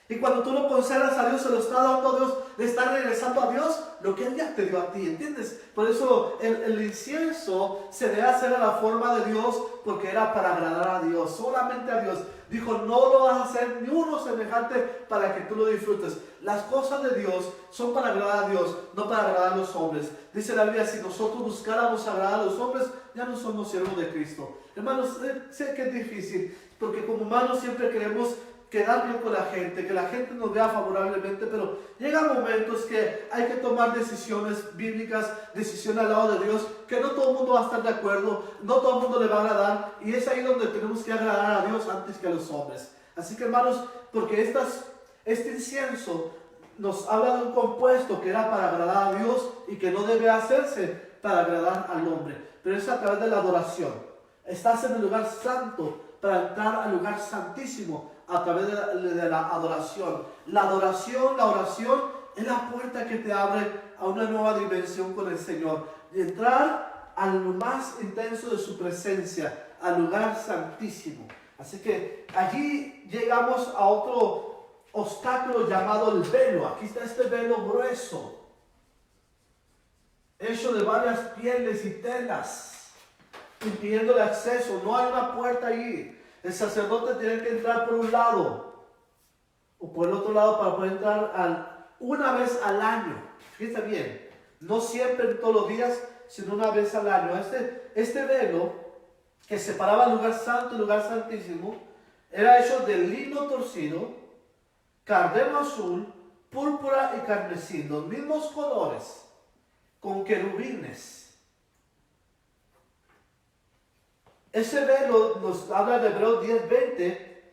A: Y cuando tú lo consagras a Dios, se lo está dando a Dios, le está regresando a Dios lo que Él ya te dio a ti, ¿entiendes? Por eso el incienso se debe hacer a la forma de Dios, porque era para agradar a Dios, solamente a Dios. Dijo, no lo vas a hacer ni uno semejante para que tú lo disfrutes. Las cosas de Dios son para agradar a Dios, no para agradar a los hombres. Dice la Biblia, si nosotros buscáramos agradar a los hombres, ya no somos siervos de Cristo. Hermanos, sé que es difícil, porque como humanos siempre queremos quedar bien con la gente, que la gente nos vea favorablemente, pero llegan momentos que hay que tomar decisiones bíblicas, decisiones al lado de Dios, que no todo el mundo va a estar de acuerdo, no todo el mundo le va a agradar, y es ahí donde tenemos que agradar a Dios antes que a los hombres. Así que hermanos, porque este incienso nos habla de un compuesto que era para agradar a Dios y que no debe hacerse para agradar al hombre, pero es a través de la adoración. Estás en el lugar santo para entrar al lugar santísimo a través de la adoración. La oración es la puerta que te abre a una nueva dimensión con el Señor. Y entrar al más intenso de su presencia, al lugar santísimo. Así que allí llegamos a otro obstáculo llamado el velo. Aquí está este velo grueso, hecho de varias pieles y telas, impidiendo el acceso. No hay una puerta allí. El sacerdote tiene que entrar por un lado o por el otro lado para poder entrar una vez al año. Fíjense bien, no siempre todos los días, sino una vez al año. Este velo que separaba el lugar santo y el lugar santísimo era hecho de lino torcido, cárdeno azul, púrpura y carmesí, los mismos colores, con querubines. Ese velo nos habla de Hebreos 10:20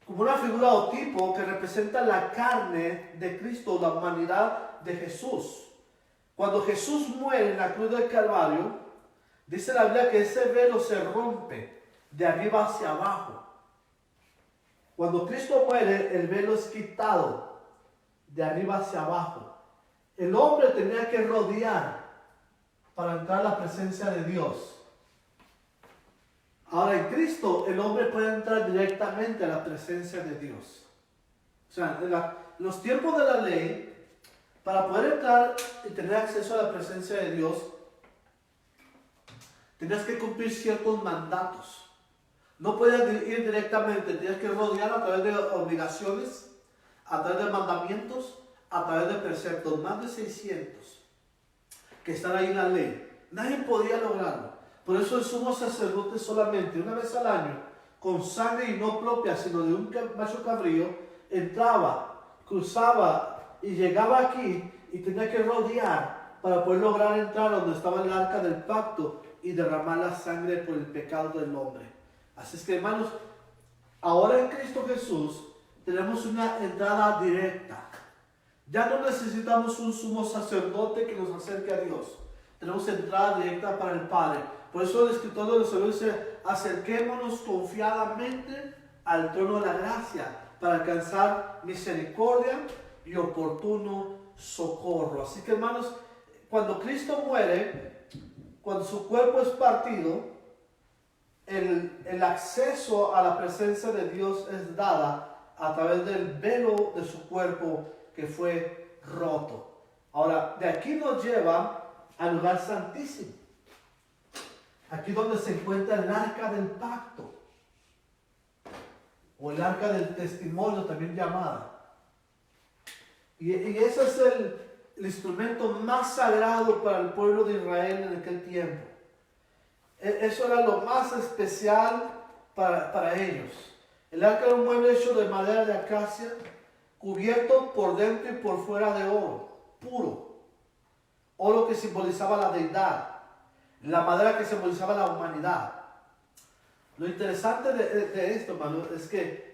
A: como una figura o tipo que representa la carne de Cristo, la humanidad de Jesús. Cuando Jesús muere en la cruz del Calvario, dice la Biblia que ese velo se rompe de arriba hacia abajo. Cuando Cristo muere, el velo es quitado de arriba hacia abajo. El hombre tenía que rodear para entrar a la presencia de Dios. Ahora en Cristo el hombre puede entrar directamente a la presencia de Dios. O sea, en los tiempos de la ley, para poder entrar y tener acceso a la presencia de Dios, tenías que cumplir ciertos mandatos. No podías ir directamente, tenías que rodear a través de obligaciones, a través de mandamientos, a través de preceptos, más de 600 que están ahí en la ley. Nadie podía lograrlo. Por eso el sumo sacerdote solamente una vez al año, con sangre y no propia, sino de un macho cabrío, entraba, cruzaba y llegaba aquí y tenía que rodear para poder lograr entrar donde estaba el arca del pacto y derramar la sangre por el pecado del hombre. Así es que, hermanos, ahora en Cristo Jesús tenemos una entrada directa. Ya no necesitamos un sumo sacerdote que nos acerque a Dios. Tenemos entrada directa para el Padre. Por eso el escritor de los Hebreos dice, acerquémonos confiadamente al trono de la gracia para alcanzar misericordia y oportuno socorro. Así que, hermanos, cuando Cristo muere, cuando su cuerpo es partido, el acceso a la presencia de Dios es dada a través del velo de su cuerpo que fue roto. Ahora, de aquí nos lleva al lugar santísimo. Aquí donde se encuentra el arca del pacto, o el arca del testimonio también llamada. Y ese es el instrumento más sagrado para el pueblo de Israel en aquel tiempo. Eso era lo más especial para ellos. El arca era un mueble hecho de madera de acacia, cubierto por dentro y por fuera de oro, puro. Oro que simbolizaba la deidad. La madera que simbolizaba la humanidad. Lo interesante de esto, hermano, es que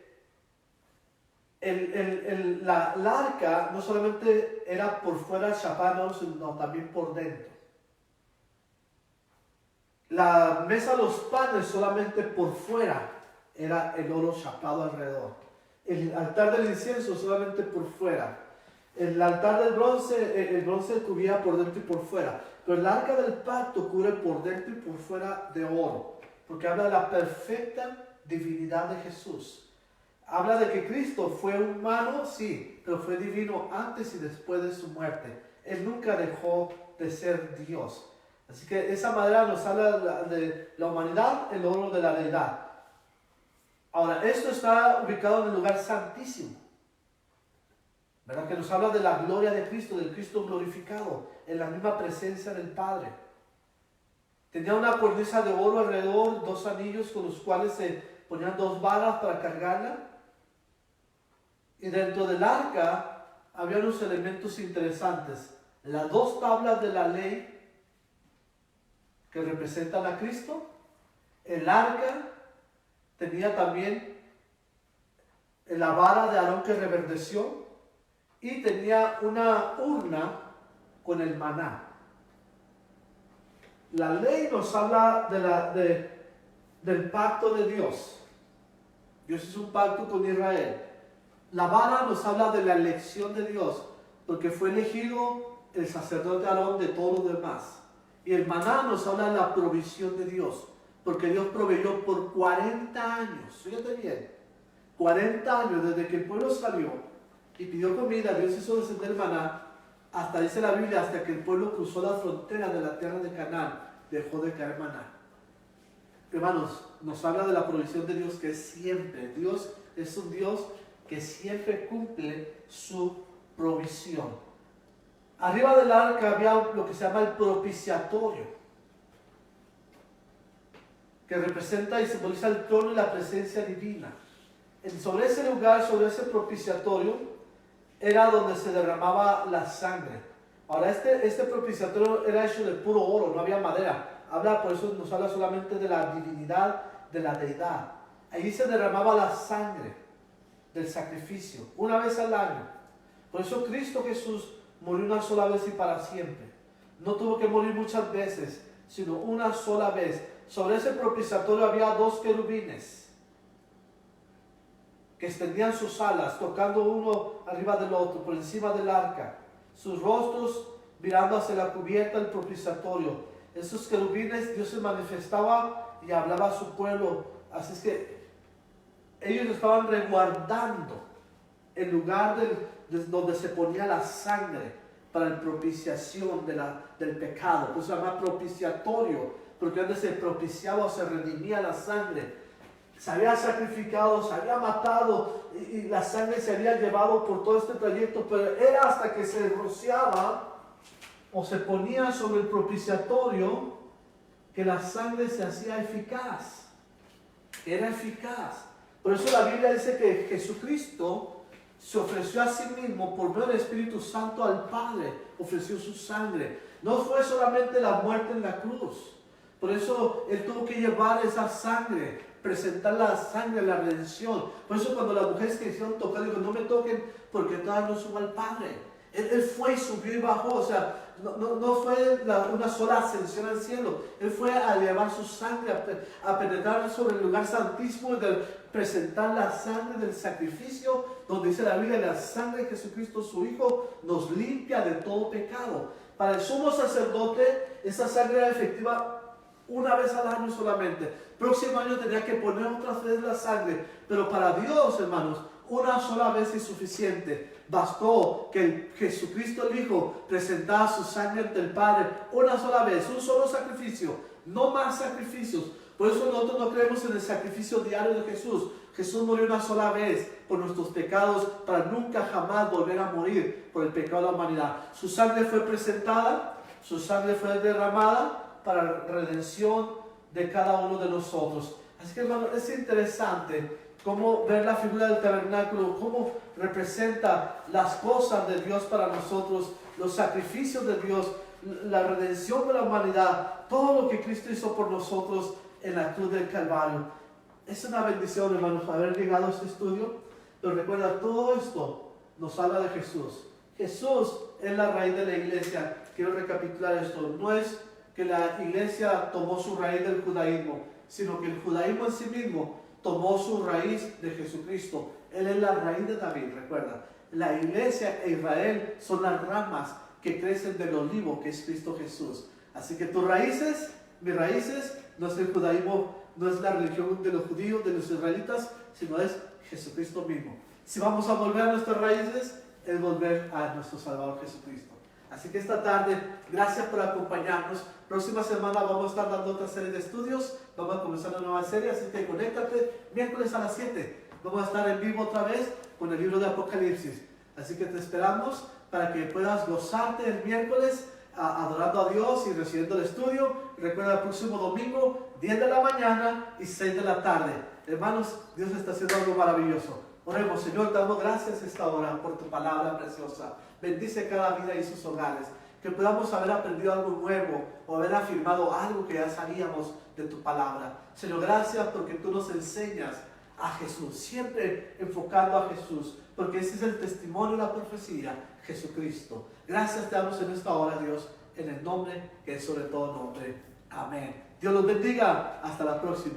A: la arca no solamente era por fuera chapada, sino también por dentro. La mesa de los panes solamente por fuera era el oro chapado alrededor. El altar del incienso solamente por fuera. El altar del bronce, el bronce cubría por dentro y por fuera. Pero el arca del pacto cubre por dentro y por fuera de oro. Porque habla de la perfecta divinidad de Jesús. Habla de que Cristo fue humano, sí, pero fue divino antes y después de su muerte. Él nunca dejó de ser Dios. Así que de esa manera nos habla de la humanidad, el oro de la deidad. Ahora, esto está ubicado en el lugar santísimo, ¿verdad? Que nos habla de la gloria de Cristo, del Cristo glorificado, en la misma presencia del Padre. Tenía una cornisa de oro alrededor, 2 anillos con los cuales se ponían 2 varas para cargarla. Y dentro del arca había unos elementos interesantes. Las 2 tablas de la ley que representan a Cristo. El arca tenía también la vara de Aarón que reverdeció y tenía una urna con el maná. La ley nos habla del pacto de Dios. Dios hizo un pacto con Israel. La vara nos habla de la elección de Dios, porque fue elegido el sacerdote Aarón de todos los demás. Y el maná nos habla de la provisión de Dios, porque Dios proveyó por 40 años. Fíjate bien, 40 años desde que el pueblo salió y pidió comida, Dios hizo descender el maná, hasta dice la Biblia, hasta que el pueblo cruzó la frontera de la tierra de Canaán, dejó de caer maná. Hermanos, nos habla de la provisión de Dios que es siempre. Dios es un Dios que siempre cumple su provisión. Arriba del arca había lo que se llama el propiciatorio, que representa y simboliza el trono y la presencia divina. Sobre ese lugar, sobre ese propiciatorio, era donde se derramaba la sangre. Ahora, este propiciatorio era hecho de puro oro, no había madera. Por eso nos habla solamente de la divinidad, de la deidad. Allí se derramaba la sangre del sacrificio, una vez al año. Por eso Cristo Jesús murió una sola vez y para siempre. No tuvo que morir muchas veces, sino una sola vez. Sobre ese propiciatorio había 2 querubines que extendían sus alas, tocando uno arriba del otro, por encima del arca. Sus rostros mirando hacia la cubierta del propiciatorio. Esos querubines, Dios se manifestaba y hablaba a su pueblo. Así es que ellos estaban resguardando el lugar donde se ponía la sangre para la propiciación del pecado. Por eso se llama propiciatorio, porque donde se propiciaba o se redimía la sangre. Se había sacrificado, se había matado y la sangre se había llevado por todo este trayecto, pero era hasta que se rociaba o se ponía sobre el propiciatorio que la sangre se hacía eficaz. Era eficaz. Por eso la Biblia dice que Jesucristo se ofreció a sí mismo por medio del Espíritu Santo al Padre, ofreció su sangre. No fue solamente la muerte en la cruz. Por eso Él tuvo que llevar esa sangre, presentar la sangre, la redención. Por eso cuando las mujeres quisieron tocar, dijo, no me toquen porque todavía no subo al Padre. Él fue y subió y bajó, o sea, no fue una sola ascensión al cielo. Él fue a llevar su sangre, a penetrar sobre el lugar santísimo y de presentar la sangre del sacrificio, donde dice la Biblia, la sangre de Jesucristo su Hijo nos limpia de todo pecado. Para el sumo sacerdote, esa sangre era efectiva una vez al año solamente. Próximo año tenía que poner otra vez la sangre, pero para Dios, hermanos, una sola vez es suficiente. Bastó que Jesucristo el Hijo presentara su sangre ante el Padre una sola vez, un solo sacrificio, no más sacrificios. Por eso nosotros no creemos en el sacrificio diario de Jesús. Jesús murió una sola vez por nuestros pecados para nunca jamás volver a morir por el pecado de la humanidad. Su sangre fue presentada, su sangre fue derramada para la redención de cada uno de nosotros. Así que, hermano, es interesante cómo ver la figura del tabernáculo, cómo representa las cosas de Dios para nosotros, los sacrificios de Dios, la redención de la humanidad, todo lo que Cristo hizo por nosotros en la cruz del Calvario. Es una bendición, hermanos, haber llegado a este estudio. Pero recuerda, todo esto nos habla de Jesús. Jesús es la raíz de la iglesia. Quiero recapitular esto. No es que la iglesia tomó su raíz del judaísmo, sino que el judaísmo en sí mismo tomó su raíz de Jesucristo. Él es la raíz de David, recuerda. La iglesia e Israel son las ramas que crecen del olivo, que es Cristo Jesús. Así que tus raíces, mis raíces, no es el judaísmo, no es la religión de los judíos, de los israelitas, sino es Jesucristo mismo. Si vamos a volver a nuestras raíces, es volver a nuestro Salvador Jesucristo. Así que esta tarde, gracias por acompañarnos. Próxima semana vamos a estar dando otra serie de estudios. Vamos a comenzar una nueva serie, así que conéctate miércoles a las 7. Vamos a estar en vivo otra vez con el libro de Apocalipsis. Así que te esperamos para que puedas gozarte el miércoles adorando a Dios y recibiendo el estudio. Recuerda el próximo domingo, 10 de la mañana y 6 de la tarde. Hermanos, Dios está haciendo algo maravilloso. Oremos. Señor, te damos gracias esta hora por tu palabra preciosa. Bendice cada vida y sus hogares. Que podamos haber aprendido algo nuevo o haber afirmado algo que ya sabíamos de tu palabra. Señor, gracias porque tú nos enseñas a Jesús, siempre enfocando a Jesús, porque ese es el testimonio y la profecía, Jesucristo. Gracias te damos en esta hora, Dios, en el nombre que es sobre todo nombre. Amén. Dios los bendiga. Hasta la próxima.